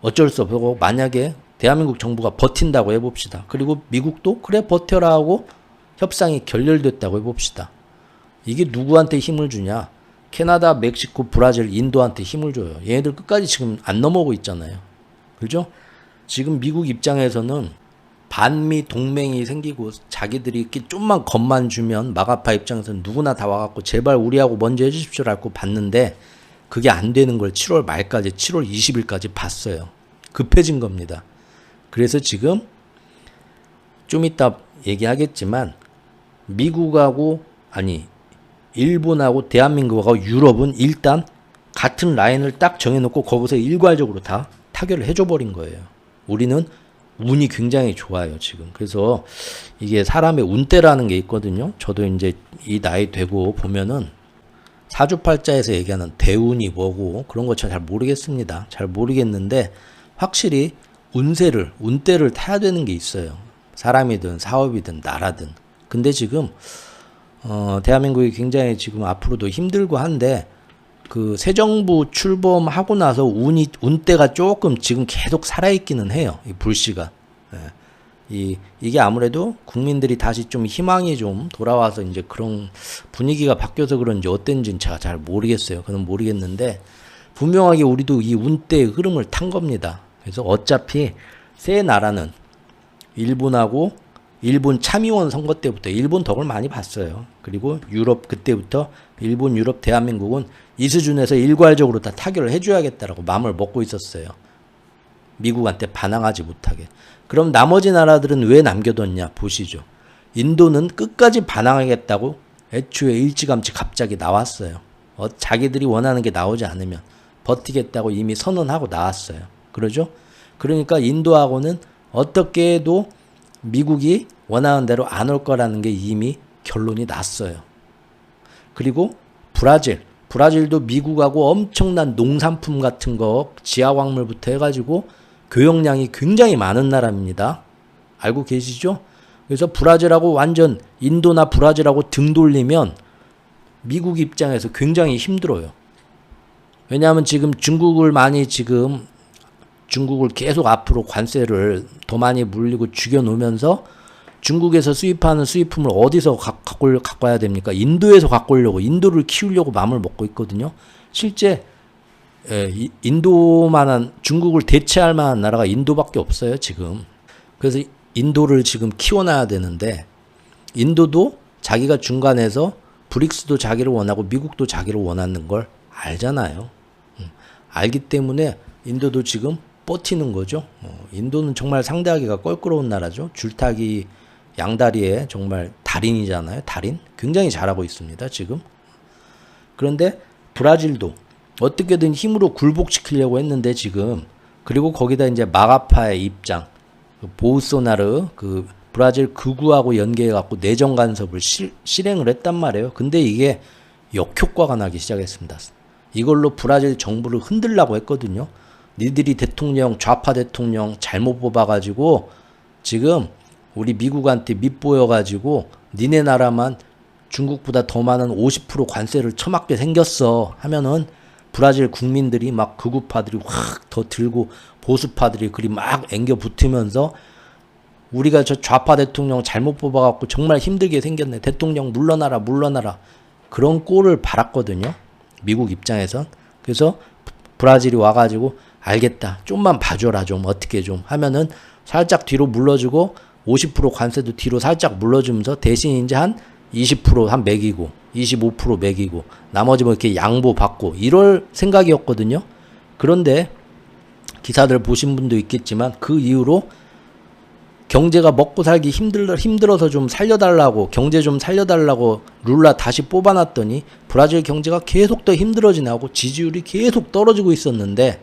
A: 어쩔 수 없고, 만약에 대한민국 정부가 버틴다고 해봅시다. 그리고 미국도 그래 버텨라 하고 협상이 결렬됐다고 해봅시다. 이게 누구한테 힘을 주냐? 캐나다, 멕시코, 브라질, 인도한테 힘을 줘요. 얘네들 끝까지 지금 안 넘어오고 있잖아요. 그죠? 지금 미국 입장에서는 반미 동맹이 생기고 자기들이 이렇게 좀만 겁만 주면 마가파 입장에서는 누구나 다 와갖고 제발 우리하고 먼저 해주십시오라고 봤는데 그게 안 되는 걸 7월 말까지 7월 20일까지 봤어요. 급해진 겁니다. 그래서 지금 좀 이따 얘기하겠지만 일본하고 대한민국하고 유럽은 일단 같은 라인을 딱 정해놓고 거기서 일괄적으로 다 타결을 해줘버린 거예요. 우리는 운이 굉장히 좋아요, 지금. 그래서 이게 사람의 운때라는 게 있거든요. 저도 이제 이 나이 되고 보면은 사주팔자에서 얘기하는 대운이 뭐고 그런 거 잘 모르겠습니다. 잘 모르겠는데 확실히 운때를 타야 되는 게 있어요. 사람이든 사업이든 나라든. 근데 지금 대한민국이 굉장히 지금 앞으로도 힘들고 한데 그 새 정부 출범하고 나서 운때가 조금 지금 계속 살아있기는 해요. 이 불씨가. 이게 아무래도 국민들이 다시 좀 희망이 좀 돌아와서 이제 그런 분위기가 바뀌어서 그런지 어땠는지는 제가 잘 모르겠어요. 그건 모르겠는데 분명하게 우리도 이 운때의 흐름을 탄 겁니다. 그래서 어차피 새 나라는 일본하고 일본 참의원 선거 때부터 일본 덕을 많이 봤어요. 그리고 유럽 그때부터 일본, 유럽, 대한민국은 이 수준에서 일괄적으로 다 타결을 해줘야겠다라고 마음을 먹고 있었어요. 미국한테 반항하지 못하게. 그럼 나머지 나라들은 왜 남겨뒀냐 보시죠. 인도는 끝까지 반항하겠다고 애초에 일찌감치 갑자기 나왔어요. 자기들이 원하는 게 나오지 않으면 버티겠다고 이미 선언하고 나왔어요. 그러죠? 그러니까 인도하고는 어떻게 해도 미국이 원하는 대로 안 올 거라는 게 이미 결론이 났어요. 그리고 브라질도 미국하고 엄청난 농산품 같은 거, 지하광물부터 해가지고 교역량이 굉장히 많은 나라입니다. 알고 계시죠? 그래서 브라질하고 완전 인도나 브라질하고 등 돌리면 미국 입장에서 굉장히 힘들어요. 왜냐하면 지금 중국을 계속 앞으로 관세를 더 많이 물리고 죽여놓으면서 중국에서 수입하는 수입품을 어디서 갖고 와야 됩니까? 인도에서 갖고 오려고, 인도를 키우려고 마음을 먹고 있거든요. 실제 인도만한, 중국을 대체할 만한 나라가 인도밖에 없어요, 지금. 그래서 인도를 지금 키워놔야 되는데, 인도도 자기가 중간에서 브릭스도 자기를 원하고 미국도 자기를 원하는 걸 알잖아요. 알기 때문에 인도도 지금 버티는 거죠. 인도는 정말 상대하기가 껄끄러운 나라죠. 줄타기 양다리에 정말 달인이잖아요. 달인. 굉장히 잘하고 있습니다. 지금. 그런데 브라질도 어떻게든 힘으로 굴복시키려고 했는데 지금, 그리고 거기다 이제 마가파의 입장, 보우소나르 브라질 극우하고 연계해갖고 내정 간섭을 실행을 했단 말이에요. 근데 이게 역효과가 나기 시작했습니다. 이걸로 브라질 정부를 흔들려고 했거든요. 니들이 대통령, 좌파 대통령 잘못 뽑아가지고 지금 우리 미국한테 밑보여가지고 니네 나라만 중국보다 더 많은 50% 관세를 처맞게 생겼어 하면은 브라질 국민들이 막 극우파들이 확 더 들고 보수파들이 그리 막 앵겨 붙으면서 우리가 저 좌파 대통령 잘못 뽑아갖고 정말 힘들게 생겼네. 대통령 물러나라. 그런 꼴을 바랐거든요. 미국 입장에선. 그래서 브라질이 와가지고 알겠다. 좀만 봐줘라. 좀 어떻게 좀 하면은 살짝 뒤로 물러주고 50% 관세도 뒤로 살짝 물러주면서 대신 이제 한 20% 한 매기고 25% 매기고 나머지 뭐 이렇게 양보받고 이럴 생각이었거든요. 그런데 기사들 보신 분도 있겠지만 그 이후로 경제가 먹고 살기 힘들어서 좀 살려달라고, 경제 좀 살려달라고 룰라 다시 뽑아놨더니 브라질 경제가 계속 더 힘들어지고 지지율이 계속 떨어지고 있었는데,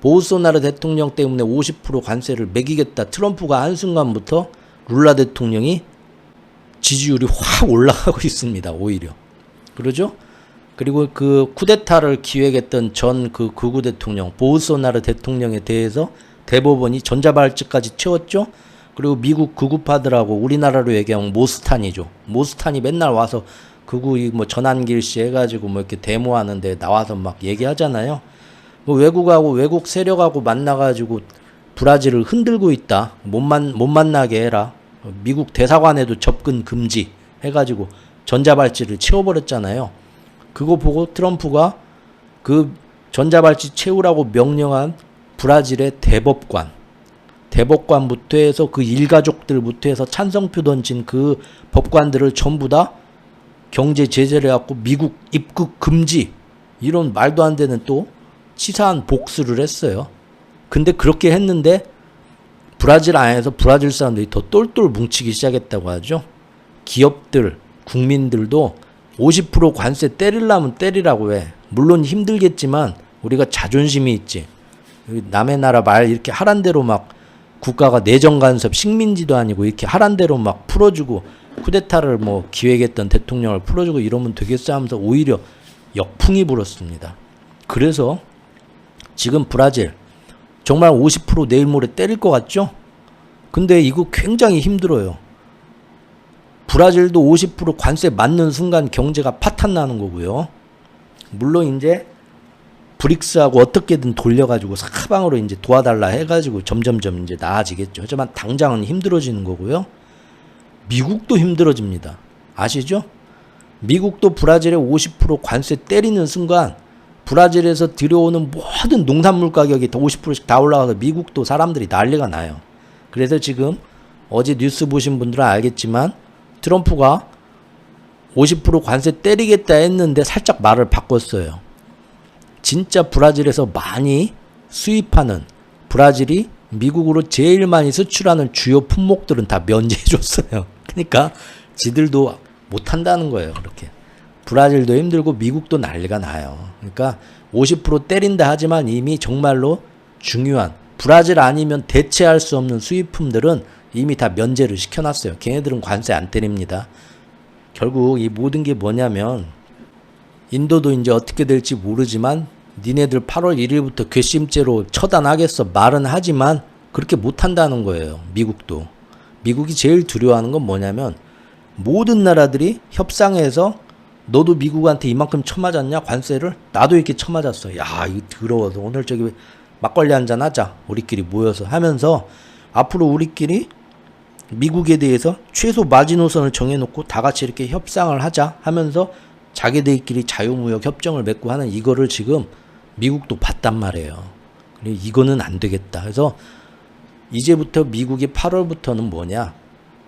A: 보우소나르 대통령 때문에 50% 관세를 매기겠다 트럼프가 한순간부터 룰라 대통령이 지지율이 확 올라가고 있습니다. 오히려. 그러죠? 그리고 그 쿠데타를 기획했던 전 그 극우 대통령 보우소나르 대통령에 대해서 대법원이 전자발찌까지 채웠죠. 그리고 미국 극우파들하고 우리나라로 얘기하면 모스탄이죠. 모스탄이 맨날 와서 극우 뭐 전환길씨 해가지고 뭐 이렇게 데모하는데 나와서 막 얘기하잖아요. 뭐 외국하고 외국 세력하고 만나가지고 브라질을 흔들고 있다. 못 만나게 해라. 미국 대사관에도 접근 금지 해가지고 전자발찌를 채워버렸잖아요. 그거 보고 트럼프가 그 전자발찌 채우라고 명령한 브라질의 대법관부터 해서 그 일가족들부터 해서 찬성표 던진 그 법관들을 전부 다 경제 제재를 해갖고 미국 입국 금지, 이런 말도 안 되는 또 치사한 복수를 했어요. 근데 그렇게 했는데 브라질 안에서 브라질 사람들이 더 똘똘 뭉치기 시작했다고 하죠. 기업들, 국민들도 50% 관세 때리려면 때리라고 해. 물론 힘들겠지만 우리가 자존심이 있지. 남의 나라 말 이렇게 하란 대로 막 국가가 내정 간섭, 식민지도 아니고 이렇게 하란 대로 막 풀어주고 쿠데타를 뭐 기획했던 대통령을 풀어주고 이러면 되겠어 하면서 오히려 역풍이 불었습니다. 그래서 지금 브라질 정말 50% 내일 모레 때릴 것 같죠? 근데 이거 굉장히 힘들어요. 브라질도 50% 관세 맞는 순간 경제가 파탄 나는 거고요. 물론 이제 브릭스하고 어떻게든 돌려가지고 사방으로 이제 도와달라 해가지고 점점점 이제 나아지겠죠. 하지만 당장은 힘들어지는 거고요. 미국도 힘들어집니다. 아시죠? 미국도 브라질에 50% 관세 때리는 순간 브라질에서 들여오는 모든 농산물 가격이 50%씩 다 올라가서 미국도 사람들이 난리가 나요. 그래서 지금 어제 뉴스 보신 분들은 알겠지만 트럼프가 50% 관세 때리겠다 했는데 살짝 말을 바꿨어요. 진짜 브라질에서 많이 수입하는, 브라질이 미국으로 제일 많이 수출하는 주요 품목들은 다 면제해줬어요. 그러니까 지들도 못한다는 거예요. 그렇게 브라질도 힘들고 미국도 난리가 나요. 그러니까 50% 때린다 하지만 이미 정말로 중요한, 브라질 아니면 대체할 수 없는 수입품들은 이미 다 면제를 시켜놨어요. 걔네들은 관세 안 때립니다. 결국 이 모든 게 뭐냐면, 인도도 이제 어떻게 될지 모르지만 니네들 8월 1일부터 괘씸죄로 처단하겠어 말은 하지만 그렇게 못한다는 거예요. 미국도. 미국이 제일 두려워하는 건 뭐냐면, 모든 나라들이 협상해서 너도 미국한테 이만큼 쳐맞았냐 관세를? 나도 이렇게 쳐맞았어. 야 이거 더러워서 오늘 저기 막걸리 한잔 하자 우리끼리 모여서 하면서 앞으로 우리끼리 미국에 대해서 최소 마지노선을 정해놓고 다 같이 이렇게 협상을 하자 하면서 자기들끼리 자유무역 협정을 맺고 하는 이거를 지금 미국도 봤단 말이에요. 그리고 이거는 안 되겠다. 그래서 이제부터 미국이 8월부터는 뭐냐,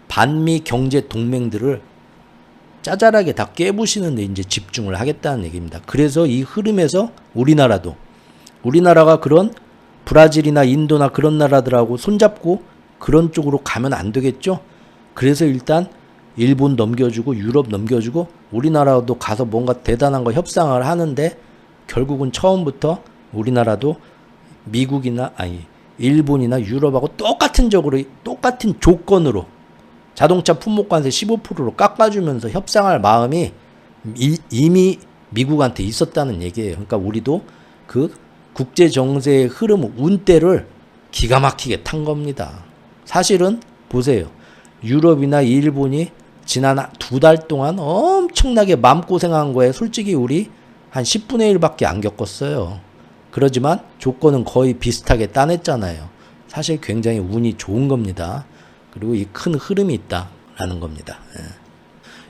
A: 반미 경제 동맹들을 짜잘하게 다 깨부시는 데 이제 집중을 하겠다는 얘기입니다. 그래서 이 흐름에서 우리나라가 그런 브라질이나 인도나 그런 나라들하고 손잡고 그런 쪽으로 가면 안 되겠죠. 그래서 일단 일본 넘겨주고 유럽 넘겨주고 우리나라도 가서 뭔가 대단한 거 협상을 하는데, 결국은 처음부터 우리나라도 미국이나 일본이나 유럽하고 똑같은 조건으로 자동차 품목관세 15%로 깎아주면서 협상할 마음이 이미 미국한테 있었다는 얘기예요. 그러니까 우리도 그 국제 정세의 흐름 운대를 기가 막히게 탄 겁니다. 사실은 보세요. 유럽이나 일본이 지난 2달 동안 엄청나게 마음고생한 거에 솔직히 우리 한 10분의 1밖에 안 겪었어요. 그러지만 조건은 거의 비슷하게 따냈잖아요. 사실 굉장히 운이 좋은 겁니다. 그리고 이 큰 흐름이 있다라는 겁니다.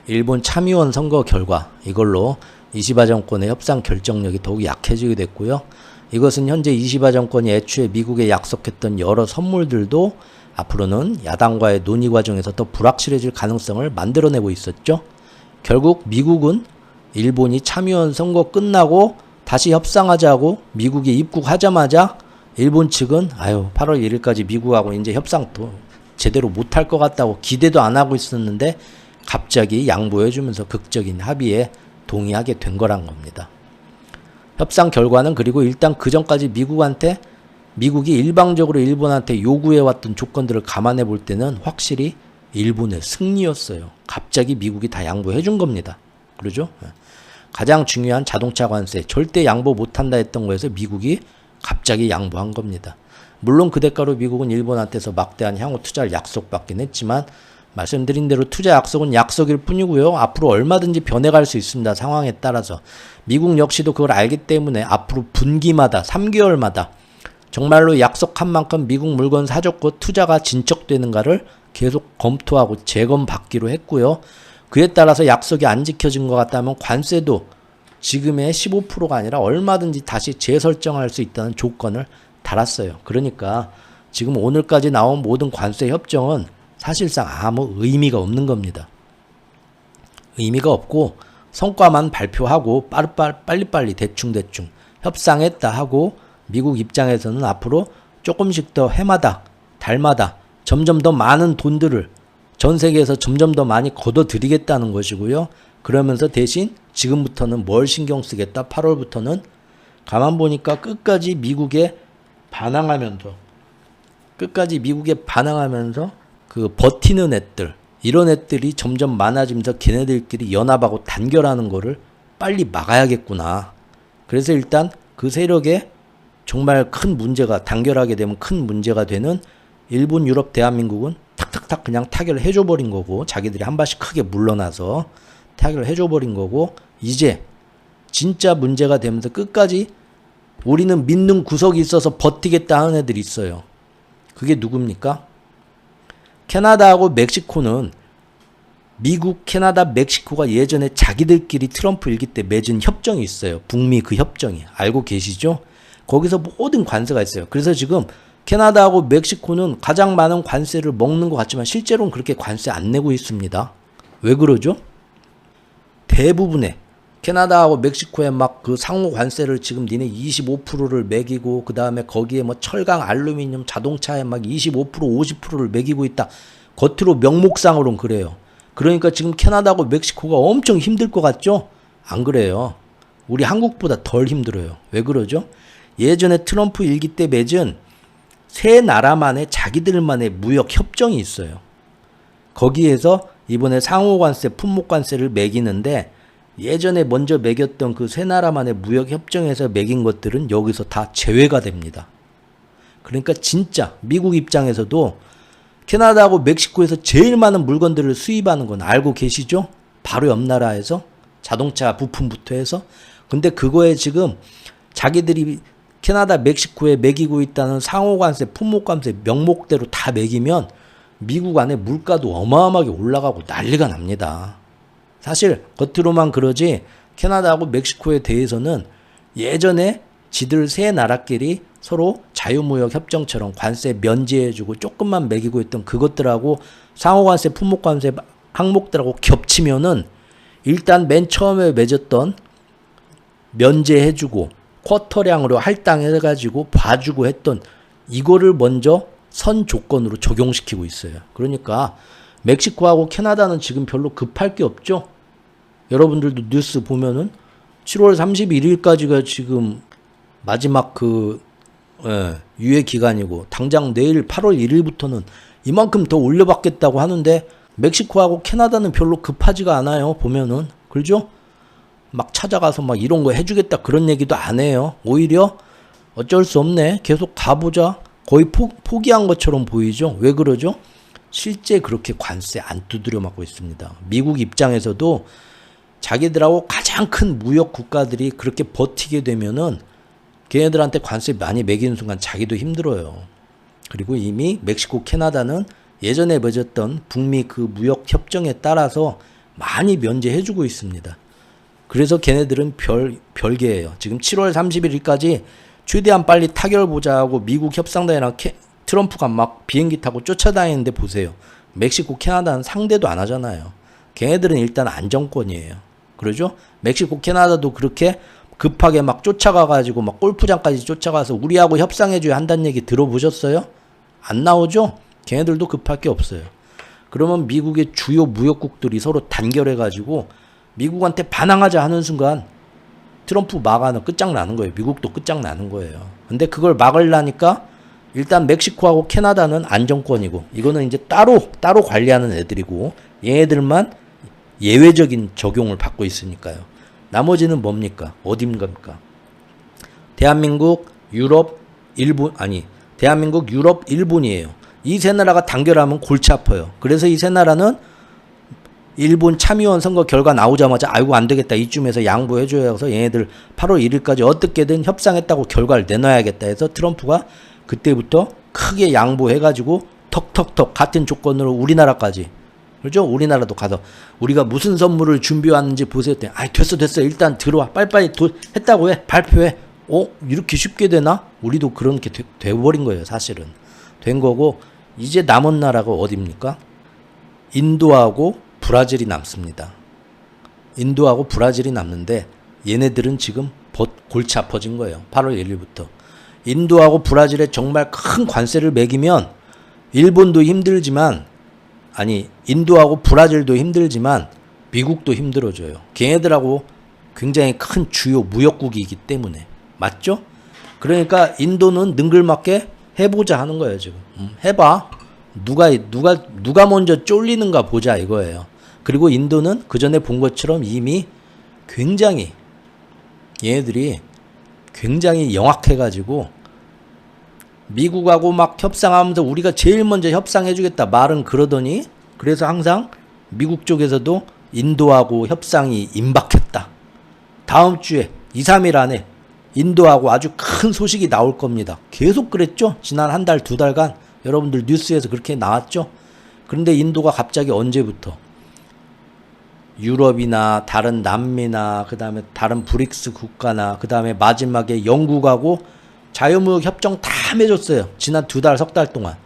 A: 일본 참의원 선거 결과, 이걸로 이시바 정권의 협상 결정력이 더욱 약해지게 됐고요. 이것은 현재 이시바 정권이 애초에 미국에 약속했던 여러 선물들도 앞으로는 야당과의 논의 과정에서 더 불확실해질 가능성을 만들어내고 있었죠. 결국 미국은 일본이 참의원 선거 끝나고 다시 협상하자고 미국이 입국하자마자 일본 측은 8월 1일까지 미국하고 이제 협상도 제대로 못할 것 같다고 기대도 안 하고 있었는데 갑자기 양보해주면서 극적인 합의에 동의하게 된 거란 겁니다. 협상 결과는, 그리고 일단 그 전까지 미국이 일방적으로 일본한테 요구해왔던 조건들을 감안해 볼 때는 확실히 일본의 승리였어요. 갑자기 미국이 다 양보해 준 겁니다. 그러죠? 가장 중요한 자동차 관세 절대 양보 못한다 했던 거에서 미국이 갑자기 양보한 겁니다. 물론 그 대가로 미국은 일본한테서 막대한 향후 투자를 약속받긴 했지만 말씀드린 대로 투자 약속은 약속일 뿐이고요. 앞으로 얼마든지 변해갈 수 있습니다. 상황에 따라서. 미국 역시도 그걸 알기 때문에 앞으로 분기마다 3개월마다 정말로 약속한 만큼 미국 물건 사줬고 투자가 진척되는가를 계속 검토하고 재검받기로 했고요. 그에 따라서 약속이 안 지켜진 것 같다면 관세도 지금의 15%가 아니라 얼마든지 다시 재설정할 수 있다는 조건을 달았어요. 그러니까 지금 오늘까지 나온 모든 관세 협정은 사실상 아무 의미가 없는 겁니다. 의미가 없고 성과만 발표하고 빨리빨리 대충 협상했다 하고 미국 입장에서는 앞으로 조금씩 더 해마다 달마다 점점 더 많은 돈들을 전 세계에서 점점 더 많이 걷어들이겠다는 것이고요. 그러면서 대신 지금부터는 뭘 신경 쓰겠다. 8월부터는 가만 보니까 끝까지 미국에 반항하면서 그 버티는 애들, 이런 애들이 점점 많아지면서 걔네들끼리 연합하고 단결하는 거를 빨리 막아야겠구나. 그래서 일단 그 세력에 정말 큰 문제가, 단결하게 되면 큰 문제가 되는 일본, 유럽, 대한민국은 탁탁탁 그냥 타결을 해줘버린 거고, 자기들이 한 발씩 크게 물러나서 타결을 해줘버린 거고, 이제 진짜 문제가 되면서 끝까지 우리는 믿는 구석이 있어서 버티겠다 하는 애들이 있어요. 그게 누굽니까? 캐나다하고 멕시코는 미국, 캐나다, 멕시코가 예전에 자기들끼리 트럼프 일기 때 맺은 협정이 있어요. 북미 그 협정이. 알고 계시죠? 거기서 모든 관세가 있어요. 그래서 지금 캐나다하고 멕시코는 가장 많은 관세를 먹는 것 같지만 실제로는 그렇게 관세 안 내고 있습니다. 왜 그러죠? 대부분의 캐나다하고 멕시코에 막 그 상호 관세를 지금 니네 25%를 매기고 그 다음에 거기에 뭐 철강, 알루미늄, 자동차에 막 25%, 50%를 매기고 있다. 겉으로 명목상으로는 그래요. 그러니까 지금 캐나다하고 멕시코가 엄청 힘들 것 같죠? 안 그래요. 우리 한국보다 덜 힘들어요. 왜 그러죠? 예전에 트럼프 일기 때 맺은 세 나라만의 자기들만의 무역 협정이 있어요. 거기에서 이번에 상호관세, 품목관세를 매기는데 예전에 먼저 매겼던 그 세 나라만의 무역 협정에서 매긴 것들은 여기서 다 제외가 됩니다. 그러니까 진짜 미국 입장에서도 캐나다하고 멕시코에서 제일 많은 물건들을 수입하는 건 알고 계시죠? 바로 옆 나라에서 자동차 부품부터 해서. 근데 그거에 지금 자기들이 캐나다, 멕시코에 매기고 있다는 상호관세, 품목관세 명목대로 다 매기면 미국 안에 물가도 어마어마하게 올라가고 난리가 납니다. 사실 겉으로만 그러지 캐나다하고 멕시코에 대해서는 예전에 지들 세 나라끼리 서로 자유무역 협정처럼 관세 면제해주고 조금만 매기고 있던 그것들하고 상호관세, 품목관세 항목들하고 겹치면은 일단 맨 처음에 맺었던 면제해주고 쿼터량으로 할당해가지고 봐주고 했던 이거를 먼저 선 조건으로 적용시키고 있어요. 그러니까 멕시코하고 캐나다는 지금 별로 급할 게 없죠. 여러분들도 뉴스 보면은 7월 31일까지가 지금 마지막 유예 기간이고 당장 내일 8월 1일부터는 이만큼 더 올려받겠다고 하는데 멕시코하고 캐나다는 별로 급하지가 않아요. 보면은 그렇죠? 막 찾아가서 막 이런 거 해주겠다 그런 얘기도 안 해요. 오히려 어쩔 수 없네. 계속 가보자. 거의 포기한 것처럼 보이죠. 왜 그러죠? 실제 그렇게 관세 안 두드려 맞고 있습니다. 미국 입장에서도 자기들하고 가장 큰 무역 국가들이 그렇게 버티게 되면은 걔네들한테 관세 많이 매기는 순간 자기도 힘들어요. 그리고 이미 멕시코, 캐나다는 예전에 맺었던 북미 그 무역 협정에 따라서 많이 면제해주고 있습니다. 그래서 걔네들은 별개예요. 지금 7월 31일까지 최대한 빨리 타결 보자고 미국 협상단이랑 트럼프가 막 비행기 타고 쫓아다니는데 보세요. 멕시코, 캐나다는 상대도 안 하잖아요. 걔네들은 일단 안정권이에요. 그러죠? 멕시코, 캐나다도 그렇게 급하게 막 쫓아가가지고 막 골프장까지 쫓아가서 우리하고 협상해줘야 한다는 얘기 들어보셨어요? 안 나오죠? 걔네들도 급할 게 없어요. 그러면 미국의 주요 무역국들이 서로 단결해가지고 미국한테 반항하자 하는 순간 트럼프 막아는 끝장나는 거예요. 미국도 끝장나는 거예요. 근데 그걸 막으려니까 일단 멕시코하고 캐나다는 안정권이고 이거는 이제 따로 관리하는 애들이고 얘네들만 예외적인 적용을 받고 있으니까요. 나머지는 뭡니까? 어딘갑니까? 대한민국, 유럽, 일본 대한민국, 유럽, 일본이에요. 이 세 나라가 단결하면 골치 아파요. 그래서 이 세 나라는 일본 참의원 선거 결과 나오자마자 아이고 안 되겠다. 이쯤에서 양보해줘야 해서 얘네들 8월 1일까지 어떻게든 협상했다고 결과를 내놔야겠다 해서 트럼프가 그때부터 크게 양보해가지고 턱턱턱 같은 조건으로 우리나라까지 그렇죠? 우리나라도 가서 우리가 무슨 선물을 준비해왔는지 보세요. 됐어 일단 들어와 빨리빨리 했다고 해 발표해. 이렇게 쉽게 되나? 우리도 그렇게 돼버린 거예요. 사실은 된 거고 이제 남은 나라가 어디입니까? 인도하고 브라질이 남습니다. 인도하고 브라질이 남는데 얘네들은 지금 골치 아파진 거예요. 8월 1일부터. 인도하고 브라질에 정말 큰 관세를 매기면 일본도 힘들지만 인도하고 브라질도 힘들지만 미국도 힘들어져요. 걔네들하고 굉장히 큰 주요 무역국이기 때문에. 맞죠? 그러니까 인도는 능글맞게 해보자 하는 거예요, 지금. 해봐. 누가 먼저 쫄리는가 보자 이거예요. 그리고 인도는 그 전에 본 것처럼 이미 얘네들이 굉장히 영악해가지고 미국하고 막 협상하면서 우리가 제일 먼저 협상해주겠다 말은 그러더니 그래서 항상 미국 쪽에서도 인도하고 협상이 임박했다. 다음 주에 2, 3일 안에 인도하고 아주 큰 소식이 나올 겁니다. 계속 그랬죠? 지난 한 달, 두 달간 여러분들 뉴스에서 그렇게 나왔죠? 그런데 인도가 갑자기 언제부터 유럽이나 다른 남미나 그 다음에 다른 브릭스 국가나 그 다음에 마지막에 영국하고 자유무역 협정 다 맺었어요. 지난 2달, 석 달 동안.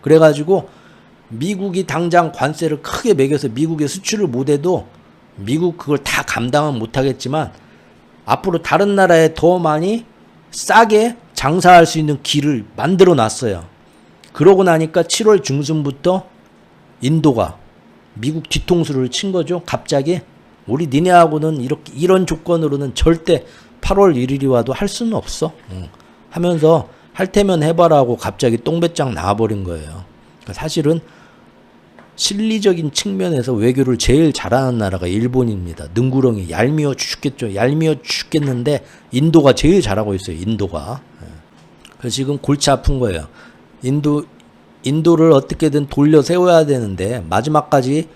A: 그래가지고 미국이 당장 관세를 크게 매겨서 미국에 수출을 못해도 미국 그걸 다 감당은 못하겠지만 앞으로 다른 나라에 더 많이 싸게 장사할 수 있는 길을 만들어 놨어요. 그러고 나니까 7월 중순부터 인도가 미국 뒤통수를 친 거죠. 갑자기 우리 니네하고는 이런 조건으로는 절대 8월 1일이 와도 할 수는 없어. 하면서 할 테면 해봐라고 갑자기 똥배짱 나와버린 거예요. 그러니까 사실은 실리적인 측면에서 외교를 제일 잘하는 나라가 일본입니다. 능구렁이 얄미워 죽겠죠. 얄미워 죽겠는데 인도가 제일 잘하고 있어요. 인도가. 그래서 지금 골치 아픈 거예요. 인도를 어떻게든 돌려 세워야 되는데 마지막까지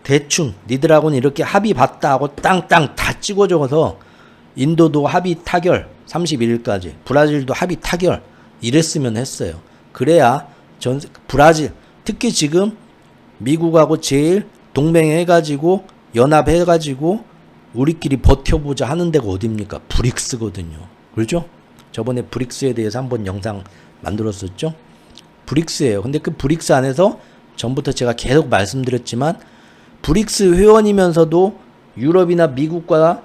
A: 대충 니들하고는 이렇게 합의 봤다 하고 땅땅 다 찍어 적어서 인도도 합의 타결 31일까지 브라질도 합의 타결 이랬으면 했어요. 그래야 브라질 특히 지금 미국하고 제일 동맹해가지고 연합해가지고 우리끼리 버텨보자 하는 데가 어딥니까? 브릭스거든요. 그렇죠? 저번에 브릭스에 대해서 한번 영상 만들었었죠? 브릭스예요. 근데 그 브릭스 안에서 전부터 제가 계속 말씀드렸지만 브릭스 회원이면서도 유럽이나 미국과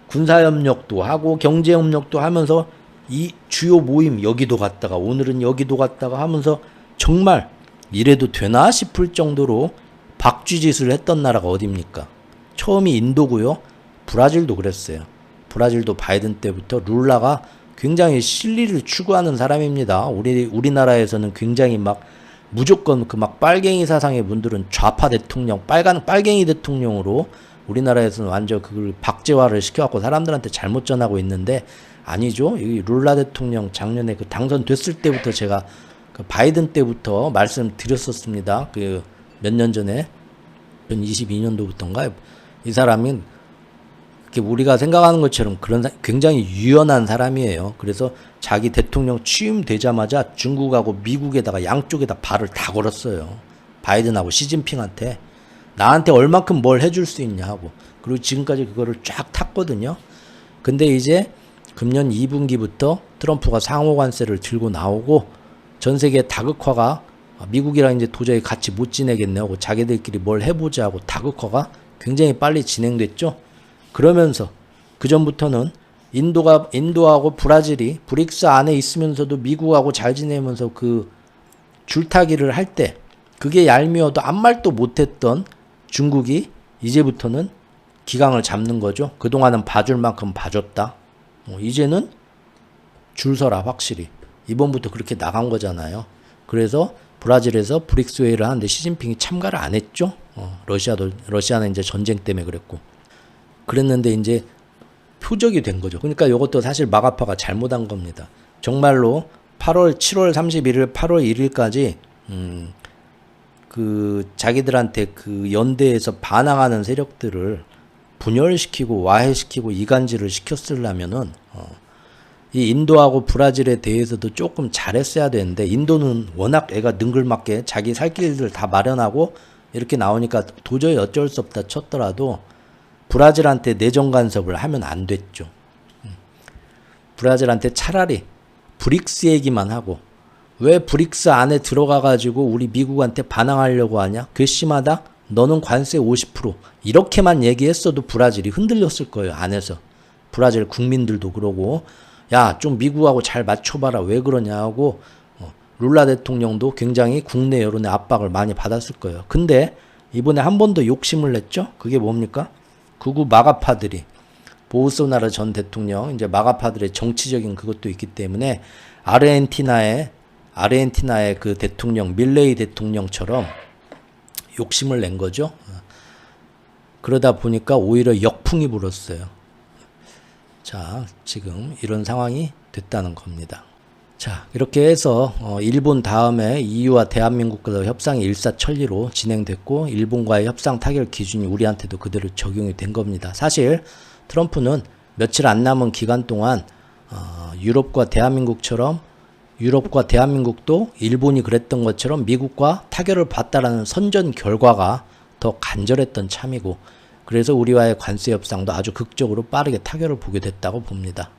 A: 군사협력도 하고 경제협력도 하면서 이 주요 모임 여기도 갔다가 오늘은 여기도 갔다가 하면서 정말 이래도 되나 싶을 정도로 박쥐짓을 했던 나라가 어딥니까? 처음이 인도고요. 브라질도 그랬어요. 브라질도 바이든 때부터 룰라가 굉장히 실리를 추구하는 사람입니다. 우리나라에서는 굉장히 막 무조건 그 막 빨갱이 사상의 분들은 좌파 대통령, 빨갱이 대통령으로 우리나라에서는 완전 그걸 박제화를 시켜갖고 사람들한테 잘못 전하고 있는데 아니죠. 이 룰라 대통령 작년에 그 당선됐을 때부터 제가 그 바이든 때부터 말씀드렸었습니다. 그 몇 년 전에 2022년도부터인가요? 이 사람은 우리가 생각하는 것처럼 그런 굉장히 유연한 사람이에요. 그래서 자기 대통령 취임되자마자 중국하고 미국에다가 양쪽에다 발을 다 걸었어요. 바이든하고 시진핑한테 나한테 얼만큼 뭘 해줄 수 있냐 하고. 그리고 지금까지 그거를 쫙 탔거든요. 근데 이제 금년 2분기부터 트럼프가 상호 관세를 들고 나오고 전 세계 다극화가 미국이랑 이제 도저히 같이 못 지내겠네 하고 자기들끼리 뭘 해보자 하고 다극화가 굉장히 빨리 진행됐죠. 그러면서 그 전부터는 인도하고 브라질이 브릭스 안에 있으면서도 미국하고 잘 지내면서 그 줄타기를 할 때 그게 얄미워도 아무 말도 못했던 중국이 이제부터는 기강을 잡는 거죠. 그동안은 봐줄 만큼 봐줬다. 이제는 줄 서라 확실히. 이번부터 그렇게 나간 거잖아요. 그래서 브라질에서 브릭스 회의를 하는데 시진핑이 참가를 안 했죠. 러시아는 이제 전쟁 때문에 그랬고. 그랬는데 이제 표적이 된 거죠. 그러니까 이것도 사실 마가파가 잘못한 겁니다. 정말로 7월 31일, 8월 1일까지 그 자기들한테 그 연대에서 반항하는 세력들을 분열시키고 와해시키고 이간질을 시켰으려면은 이 인도하고 브라질에 대해서도 조금 잘했어야 되는데 인도는 워낙 애가 능글맞게 자기 살 길을 다 마련하고 이렇게 나오니까 도저히 어쩔 수 없다 쳤더라도 브라질한테 내정 간섭을 하면 안 됐죠. 브라질한테 차라리 브릭스 얘기만 하고 왜 브릭스 안에 들어가 가지고 우리 미국한테 반항하려고 하냐? 괘씸하다? 너는 관세 50% 이렇게만 얘기했어도 브라질이 흔들렸을 거예요. 안에서. 브라질 국민들도 그러고 야, 좀 미국하고 잘 맞춰봐라. 왜 그러냐 하고 룰라 대통령도 굉장히 국내 여론의 압박을 많이 받았을 거예요. 근데 이번에 한 번 더 욕심을 냈죠? 그게 뭡니까? 극우 마가파들이 보우소나로 전 대통령 이제 마가파들의 정치적인 그것도 있기 때문에 아르헨티나의 그 대통령 밀레이 대통령처럼 욕심을 낸 거죠. 그러다 보니까 오히려 역풍이 불었어요. 자, 지금 이런 상황이 됐다는 겁니다. 자, 이렇게 해서 일본 다음에 EU와 대한민국과의 협상이 일사천리로 진행됐고 일본과의 협상 타결 기준이 우리한테도 그대로 적용이 된 겁니다. 사실 트럼프는 며칠 안 남은 기간 동안 유럽과 대한민국도 일본이 그랬던 것처럼 미국과 타결을 받다라는 선전 결과가 더 간절했던 참이고 그래서 우리와의 관세 협상도 아주 극적으로 빠르게 타결을 보게 됐다고 봅니다.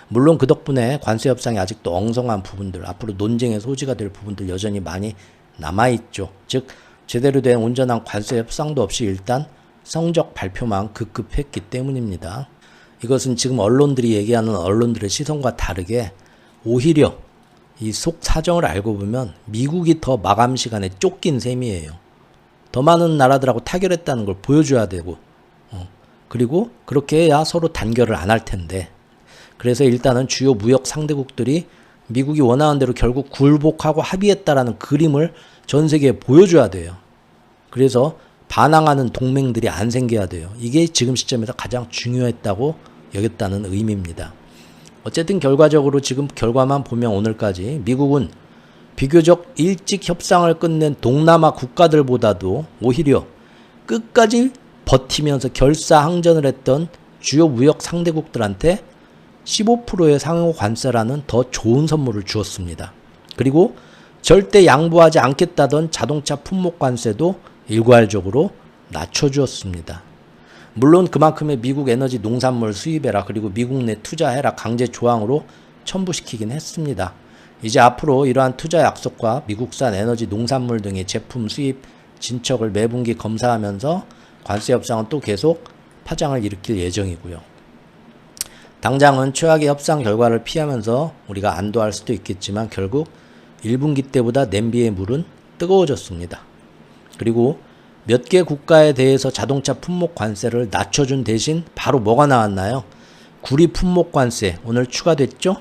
A: 물론 그 덕분에 관세 협상이 아직도 엉성한 부분들, 앞으로 논쟁의 소지가 될 부분들 여전히 많이 남아있죠. 즉 제대로 된 온전한 관세 협상도 없이 일단 성적 발표만 급급했기 때문입니다. 이것은 지금 언론들이 얘기하는 언론들의 시선과 다르게 오히려 이 속 사정을 알고 보면 미국이 더 마감 시간에 쫓긴 셈이에요. 더 많은 나라들하고 타결했다는 걸 보여줘야 되고 그리고 그렇게 해야 서로 단결을 안 할 텐데, 그래서 일단은 주요 무역 상대국들이 미국이 원하는 대로 결국 굴복하고 합의했다라는 그림을 전 세계에 보여줘야 돼요. 그래서 반항하는 동맹들이 안 생겨야 돼요. 이게 지금 시점에서 가장 중요했다고 여겼다는 의미입니다. 어쨌든 결과적으로 지금 결과만 보면 오늘까지 미국은 비교적 일찍 협상을 끝낸 동남아 국가들보다도 오히려 끝까지 버티면서 결사항전을 했던 주요 무역 상대국들한테 15%의 상호 관세라는 더 좋은 선물을 주었습니다. 그리고 절대 양보하지 않겠다던 자동차 품목 관세도 일괄적으로 낮춰주었습니다. 물론 그만큼의 미국 에너지 농산물 수입해라, 그리고 미국 내 투자해라 강제 조항으로 첨부시키긴 했습니다. 이제 앞으로 이러한 투자 약속과 미국산 에너지 농산물 등의 제품 수입 진척을 매분기 검사하면서 관세 협상은 또 계속 파장을 일으킬 예정이고요. 당장은 최악의 협상 결과를 피하면서 우리가 안도할 수도 있겠지만 결국 1분기 때보다 냄비의 물은 뜨거워졌습니다. 그리고 몇 개 국가에 대해서 자동차 품목 관세를 낮춰준 대신 바로 뭐가 나왔나요? 구리 품목 관세 오늘 추가됐죠?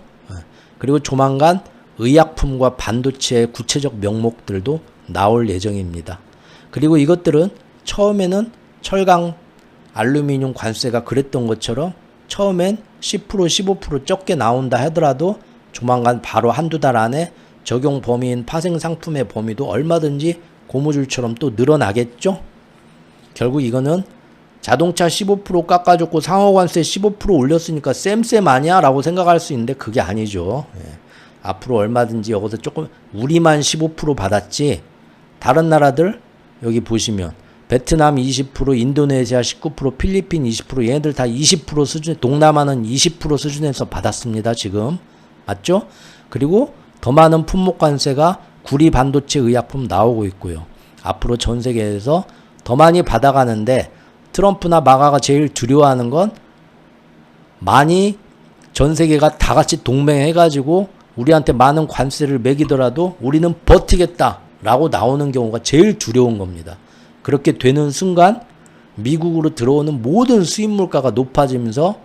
A: 그리고 조만간 의약품과 반도체의 구체적 명목들도 나올 예정입니다. 그리고 이것들은 처음에는 철강, 알루미늄 관세가 그랬던 것처럼 처음엔 10%, 15% 적게 나온다 하더라도 조만간 바로 한두 달 안에 적용 범위인 파생상품의 범위도 얼마든지 고무줄처럼 또 늘어나겠죠? 결국 이거는 자동차 15% 깎아줬고 상호관세 15% 올렸으니까 쌤 아니야? 라고 생각할 수 있는데 그게 아니죠. 앞으로 얼마든지 여기서 조금 우리만 15% 받았지 다른 나라들 여기 보시면 베트남 20%, 인도네시아 19%, 필리핀 20% 얘네들 다 20% 수준, 동남아는 20% 수준에서 받았습니다. 지금 맞죠? 그리고 더 많은 품목 관세가 구리 반도체 의약품 나오고 있고요. 앞으로 전 세계에서 더 많이 받아가는데 트럼프나 마가가 제일 두려워하는 건 많이 전 세계가 다 같이 동맹해가지고 우리한테 많은 관세를 매기더라도 우리는 버티겠다라고 나오는 경우가 제일 두려운 겁니다. 그렇게 되는 순간 미국으로 들어오는 모든 수입 물가가 높아지면서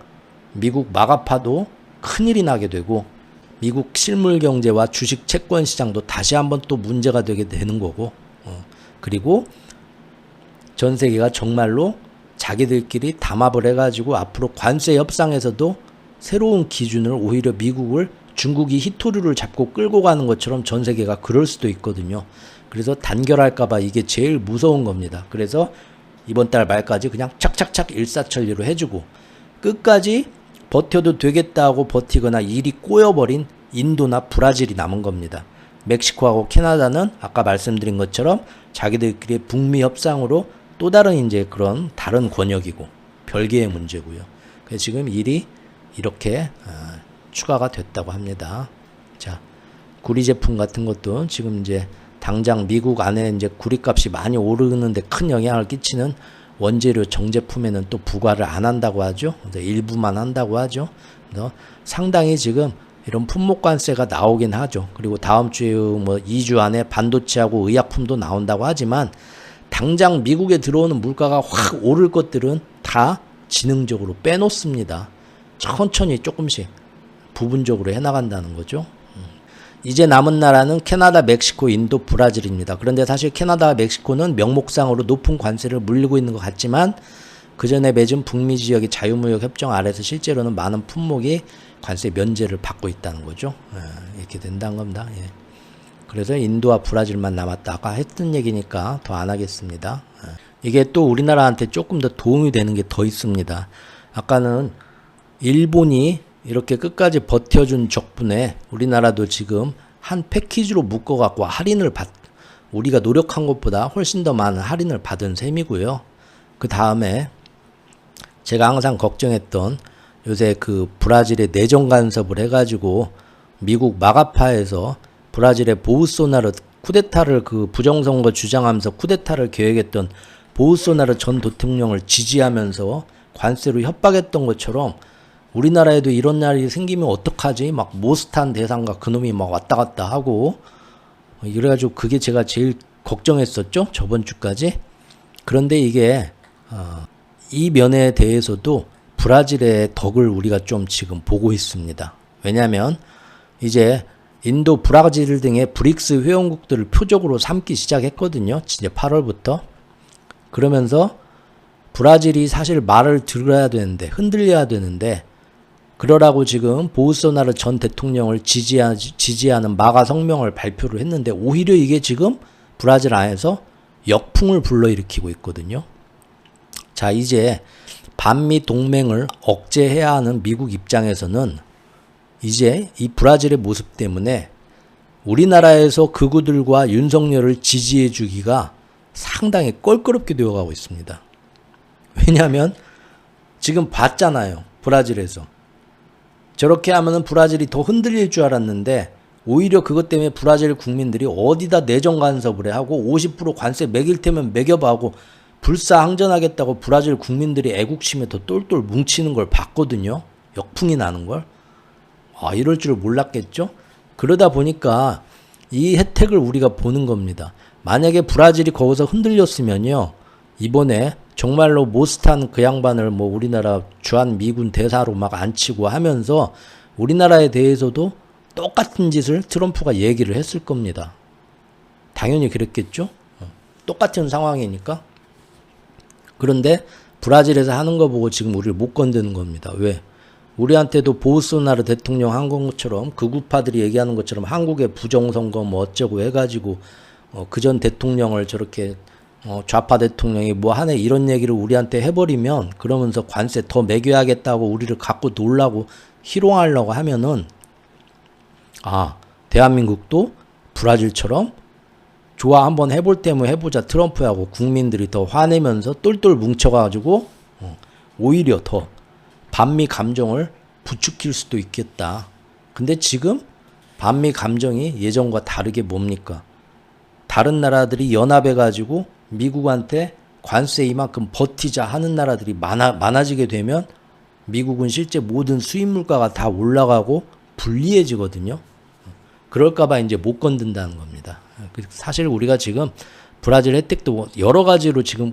A: 미국 마가파도 큰일이 나게 되고 미국 실물 경제와 주식 채권 시장도 다시 한번 또 문제가 되게 되는 거고 그리고 전 세계가 정말로 자기들끼리 담합을 해가지고 앞으로 관세 협상에서도 새로운 기준을 오히려 미국을 중국이 히토류를 잡고 끌고 가는 것처럼 전 세계가 그럴 수도 있거든요. 그래서 단결할까봐 이게 제일 무서운 겁니다. 그래서 이번 달 말까지 그냥 착착착 일사천리로 해주고 끝까지 버텨도 되겠다고 버티거나 일이 꼬여버린 인도나 브라질이 남은 겁니다. 멕시코하고 캐나다는 아까 말씀드린 것처럼 자기들끼리 북미 협상으로 또 다른 이제 그런 다른 권역이고 별개의 문제고요. 그래서 지금 일이 이렇게 추가가 됐다고 합니다. 자, 구리 제품 같은 것도 지금 이제 당장 미국 안에 이제 구리값이 많이 오르는데 큰 영향을 끼치는 원재료 정제품에는 또 부과를 안 한다고 하죠. 일부만 한다고 하죠. 그래서 상당히 지금 이런 품목관세가 나오긴 하죠. 그리고 다음 주에 뭐 2주 안에 반도체하고 의약품도 나온다고 하지만 당장 미국에 들어오는 물가가 확 오를 것들은 다 지능적으로 빼놓습니다. 천천히 조금씩 부분적으로 해나간다는 거죠. 이제 남은 나라는 캐나다, 멕시코, 인도, 브라질입니다. 그런데 사실 캐나다와 멕시코는 명목상으로 높은 관세를 물리고 있는 것 같지만 그 전에 맺은 북미 지역의 자유무역 협정 아래서 실제로는 많은 품목이 관세 면제를 받고 있다는 거죠. 이렇게 된다는 겁니다. 예. 그래서 인도와 브라질만 남았다. 아까 했던 얘기니까 더 안 하겠습니다. 이게 또 우리나라한테 조금 더 도움이 되는 게 더 있습니다. 아까는 일본이 이렇게 끝까지 버텨준 덕분에 우리나라도 지금 한 패키지로 묶어갖고 할인을 우리가 노력한 것보다 훨씬 더 많은 할인을 받은 셈이고요. 그 다음에 제가 항상 걱정했던 요새 그 브라질의 내정 간섭을 해가지고 미국 마가파에서 브라질의 보우소나르 쿠데타를 그 부정선거 주장하면서 쿠데타를 계획했던 보우소나르 전 대통령을 지지하면서 관세로 협박했던 것처럼 우리나라에도 이런 날이 생기면 어떡하지? 막 모스탄 대상과 그놈이 막 왔다 갔다 하고 이래가지고 그게 제가 제일 걱정했었죠. 저번 주까지. 그런데 이게 이 면에 대해서도 브라질의 덕을 우리가 좀 지금 보고 있습니다. 왜냐하면 이제 인도, 브라질 등의 브릭스 회원국들을 표적으로 삼기 시작했거든요. 진짜 8월부터. 그러면서 브라질이 사실 말을 들어야 되는데 흔들려야 되는데 그러라고 지금 보우소나르 전 대통령을 지지하는 마가 성명을 발표를 했는데 오히려 이게 지금 브라질 안에서 역풍을 불러일으키고 있거든요. 자, 이제 반미 동맹을 억제해야 하는 미국 입장에서는 이제 이 브라질의 모습 때문에 우리나라에서 극우들과 윤석열을 지지해 주기가 상당히 껄끄럽게 되어가고 있습니다. 왜냐하면 지금 봤잖아요. 브라질에서. 저렇게 하면은 브라질이 더 흔들릴 줄 알았는데 오히려 그것 때문에 브라질 국민들이 어디다 내정 간섭을 해 하고 50% 관세 매길 테면 매겨봐고 불사항전하겠다고 브라질 국민들이 애국심에 더 똘똘 뭉치는 걸 봤거든요. 역풍이 나는 걸. 이럴 줄 몰랐겠죠? 그러다 보니까 이 혜택을 우리가 보는 겁니다. 만약에 브라질이 거기서 흔들렸으면요. 이번에 정말로 모스탄 그 양반을 뭐 우리나라 주한 미군 대사로 막 앉히고 하면서 우리나라에 대해서도 똑같은 짓을 트럼프가 얘기를 했을 겁니다. 당연히 그랬겠죠? 똑같은 상황이니까. 그런데 브라질에서 하는 거 보고 지금 우리를 못 건드는 겁니다. 왜? 우리한테도 보우소나르 대통령 한 것처럼 극우파들이 얘기하는 것처럼 한국의 부정선거 뭐 어쩌고 해가지고 그전 대통령을 저렇게 좌파 대통령이 뭐 하네 이런 얘기를 우리한테 해버리면 그러면서 관세 더 매겨야겠다고 우리를 갖고 놀라고 희롱하려고 하면은 대한민국도 브라질처럼 좋아 한번 해볼 때면 해보자 트럼프하고 국민들이 더 화내면서 똘똘 뭉쳐가지고 오히려 더 반미 감정을 부추길 수도 있겠다. 근데 지금 반미 감정이 예전과 다르게 뭡니까? 다른 나라들이 연합해가지고 미국한테 관세 이만큼 버티자 하는 나라들이 많아지게 되면 미국은 실제 모든 수입 물가가 다 올라가고 불리해지거든요. 그럴까봐 이제 못 건든다는 겁니다. 사실 우리가 지금 브라질 혜택도 여러 가지로 지금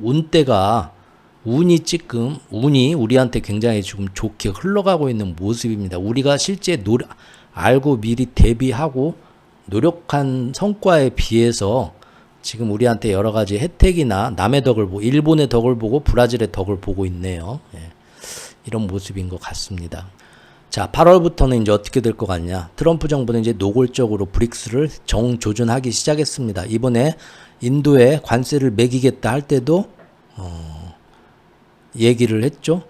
A: 운이 우리한테 굉장히 지금 좋게 흘러가고 있는 모습입니다. 우리가 실제 알고 미리 대비하고 노력한 성과에 비해서 지금 우리한테 여러 가지 혜택이나 남의 덕을 보고 일본의 덕을 보고 브라질의 덕을 보고 있네요. 이런 모습인 것 같습니다. 자, 8월부터는 이제 어떻게 될 것 같냐? 트럼프 정부는 이제 노골적으로 브릭스를 정조준하기 시작했습니다. 이번에 인도에 관세를 매기겠다 할 때도 얘기를 했죠.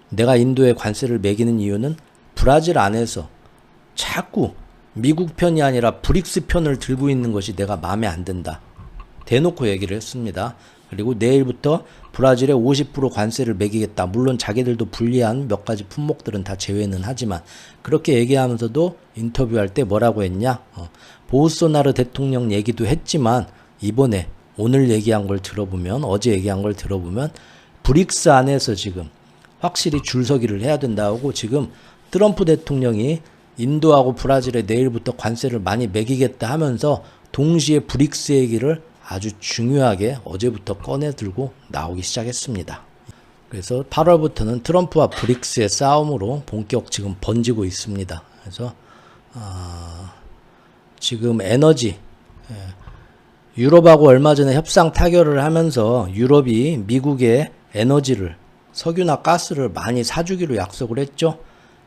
A: 내가 인도에 관세를 매기는 이유는 브라질 안에서 자꾸 미국 편이 아니라 브릭스 편을 들고 있는 것이 내가 마음에 안 든다. 대놓고 얘기를 했습니다. 그리고 내일부터 브라질에 50% 관세를 매기겠다. 물론 자기들도 불리한 몇 가지 품목들은 다 제외는 하지만 그렇게 얘기하면서도 인터뷰할 때 뭐라고 했냐? 보우소나르 대통령 얘기도 했지만 이번에 오늘 얘기한 걸 들어보면 어제 얘기한 걸 들어보면 브릭스 안에서 지금 확실히 줄서기를 해야 된다고 지금 트럼프 대통령이 인도하고 브라질에 내일부터 관세를 많이 매기겠다 하면서 동시에 브릭스 얘기를 아주 중요하게 어제부터 꺼내들고 나오기 시작했습니다. 그래서 8월부터는 트럼프와 브릭스의 싸움으로 본격 지금 번지고 있습니다. 그래서 지금 에너지 유럽하고 얼마 전에 협상 타결을 하면서 유럽이 미국의 에너지를 석유나 가스를 많이 사주기로 약속을 했죠.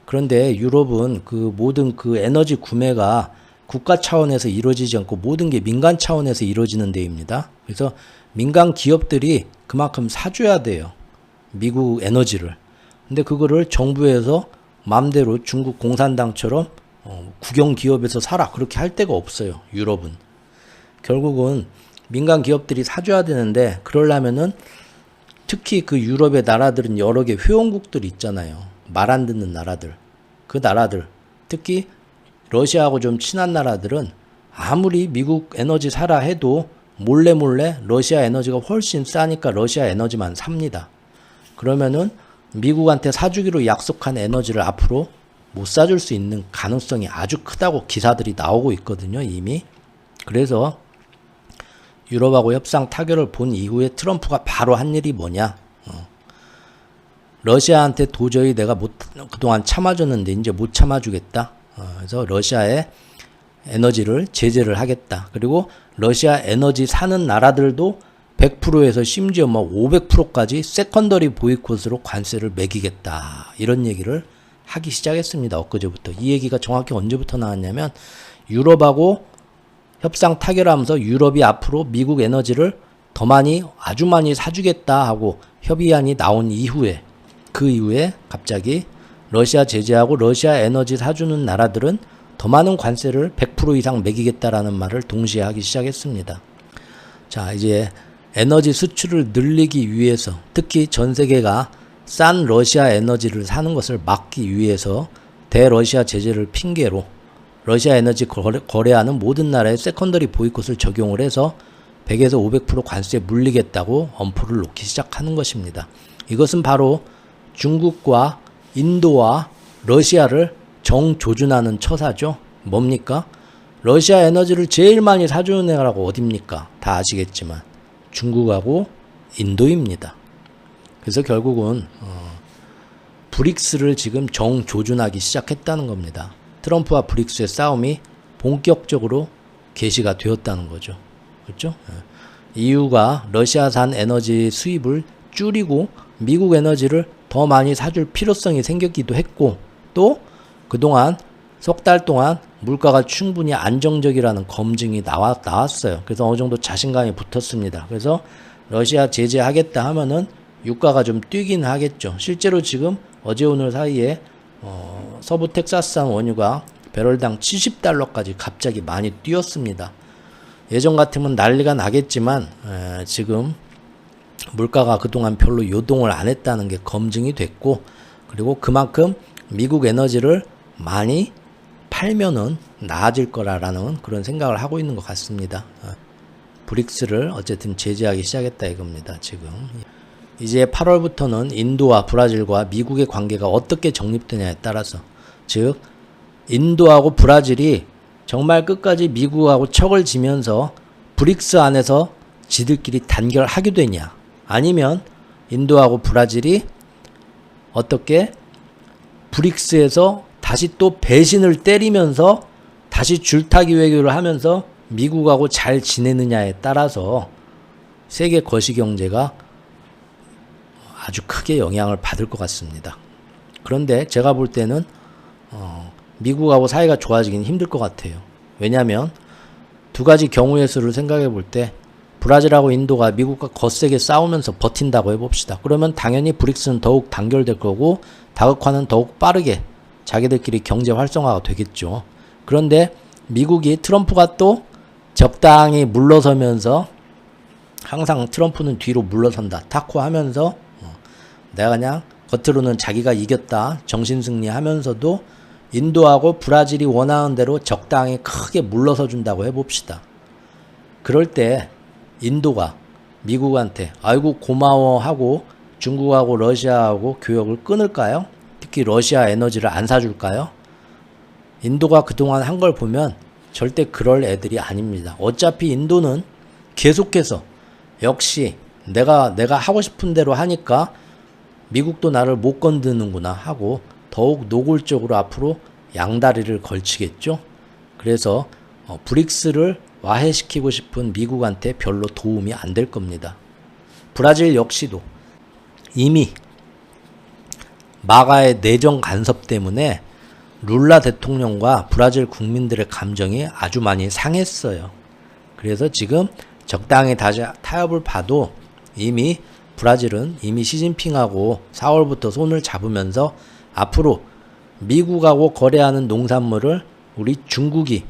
A: 그런데 유럽은 그 모든 그 에너지 구매가 국가 차원에서 이루어지지 않고 모든 게 민간 차원에서 이루어지는 데입니다. 그래서 민간 기업들이 그만큼 사줘야 돼요. 미국 에너지를. 근데 그거를 정부에서 마음대로 중국 공산당처럼 국영 기업에서 사라 그렇게 할 데가 없어요. 유럽은. 결국은 민간 기업들이 사줘야 되는데 그러려면은 특히 그 유럽의 나라들은 여러 개 회원국들이 있잖아요. 말 안 듣는 나라들. 그 나라들, 특히 러시아하고 좀 친한 나라들은 아무리 미국 에너지 사라 해도 몰래 러시아 에너지가 훨씬 싸니까 러시아 에너지만 삽니다. 그러면은 미국한테 사주기로 약속한 에너지를 앞으로 못 사줄 수 있는 가능성이 아주 크다고 기사들이 나오고 있거든요, 이미. 그래서 유럽하고 협상 타결을 본 이후에 트럼프가 바로 한 일이 뭐냐? 러시아한테 도저히 내가 그동안 참아줬는데 이제 못 참아주겠다. 그래서 러시아에 에너지를 제재를 하겠다. 그리고 러시아 에너지 사는 나라들도 100%에서 심지어 500%까지 세컨더리 보이콧으로 관세를 매기겠다. 이런 얘기를 하기 시작했습니다. 엊그제부터. 이 얘기가 정확히 언제부터 나왔냐면 유럽하고 협상 타결하면서 유럽이 앞으로 미국 에너지를 더 많이 아주 많이 사주겠다 하고 협의안이 나온 이후에 그 이후에 갑자기 러시아 제재하고 러시아 에너지 사주는 나라들은 더 많은 관세를 100% 이상 매기겠다라는 말을 동시에 하기 시작했습니다. 자, 이제 에너지 수출을 늘리기 위해서 특히 전 세계가 싼 러시아 에너지를 사는 것을 막기 위해서 대러시아 제재를 핑계로 러시아 에너지 거래하는 모든 나라에 세컨더리 보이콧을 적용을 해서 100에서 500% 관세에 물리겠다고 엄포를 놓기 시작하는 것입니다. 이것은 바로 중국과 인도와 러시아를 정조준하는 처사죠. 뭡니까? 러시아 에너지를 제일 많이 사주는 나라가 어딥니까? 다 아시겠지만 중국하고 인도입니다. 그래서 결국은 브릭스를 지금 정조준하기 시작했다는 겁니다. 트럼프와 브릭스의 싸움이 본격적으로 개시가 되었다는 거죠. 그렇죠? EU가 러시아산 에너지 수입을 줄이고 미국 에너지를 더 많이 사줄 필요성이 생겼기도 했고 또 그동안 석 달 동안 물가가 충분히 안정적이라는 검증이 나왔어요. 그래서 어느 정도 자신감이 붙었습니다. 그래서 러시아 제재하겠다 하면은 유가가 좀 뛰긴 하겠죠. 실제로 지금 어제 오늘 사이에 서부 텍사스산 원유가 배럴당 70달러까지 갑자기 많이 뛰었습니다. 예전 같으면 난리가 나겠지만 지금 물가가 그동안 별로 요동을 안 했다는 게 검증이 됐고 그리고 그만큼 미국 에너지를 많이 팔면은 나아질 거라는 그런 생각을 하고 있는 것 같습니다. 브릭스를 어쨌든 제재하기 시작했다 이겁니다. 지금 이제 8월부터는 인도와 브라질과 미국의 관계가 어떻게 정립되냐에 따라서 즉 인도하고 브라질이 정말 끝까지 미국하고 척을 지면서 브릭스 안에서 지들끼리 단결하게 되냐 아니면 인도하고 브라질이 어떻게 브릭스에서 다시 또 배신을 때리면서 다시 줄타기 외교를 하면서 미국하고 잘 지내느냐에 따라서 세계 거시경제가 아주 크게 영향을 받을 것 같습니다. 그런데 제가 볼 때는 미국하고 사이가 좋아지긴 힘들 것 같아요. 왜냐하면 두 가지 경우의 수를 생각해 볼 때 브라질하고 인도가 미국과 거세게 싸우면서 버틴다고 해봅시다. 그러면 당연히 브릭스는 더욱 단결될 거고 다극화는 더욱 빠르게 자기들끼리 경제 활성화가 되겠죠. 그런데 미국이 트럼프가 또 적당히 물러서면서 항상 트럼프는 뒤로 물러선다. 타코하면서 내가 그냥 겉으로는 자기가 이겼다. 정신승리 하면서도 인도하고 브라질이 원하는 대로 적당히 크게 물러서 준다고 해봅시다. 그럴 때 인도가 미국한테 아이고 고마워하고 중국하고 러시아하고 교역을 끊을까요? 특히 러시아 에너지를 안 사줄까요? 인도가 그동안 한 걸 보면 절대 그럴 애들이 아닙니다. 어차피 인도는 계속해서 역시 내가 하고 싶은 대로 하니까 미국도 나를 못 건드는구나 하고 더욱 노골적으로 앞으로 양다리를 걸치겠죠. 그래서 브릭스를 와해시키고 싶은 미국한테 별로 도움이 안 될 겁니다. 브라질 역시도 이미 마가의 내정 간섭 때문에 룰라 대통령과 브라질 국민들의 감정이 아주 많이 상했어요. 그래서 지금 적당히 다시 타협을 봐도 이미 브라질은 이미 시진핑하고 4월부터 손을 잡으면서 앞으로 미국하고 거래하는 농산물을 우리 중국이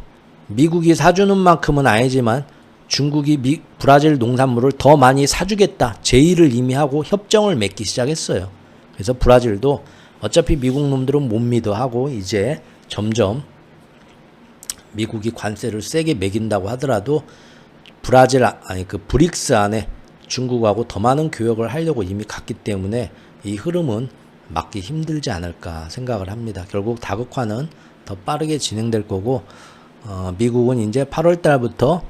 A: 미국이 사주는 만큼은 아니지만 중국이 브라질 농산물을 더 많이 사주겠다 제의를 이미 하고 협정을 맺기 시작했어요. 그래서 브라질도 어차피 미국 놈들은 못 믿어 하고 이제 점점 미국이 관세를 세게 매긴다고 하더라도 그 브릭스 안에 중국하고 더 많은 교역을 하려고 이미 갔기 때문에 이 흐름은 막기 힘들지 않을까 생각을 합니다. 결국 다극화는 더 빠르게 진행될 거고 미국은 이제 8월 달부터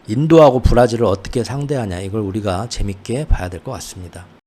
A: 인도하고 브라질을 어떻게 상대하냐 이걸 우리가 재밌게 봐야 될 것 같습니다.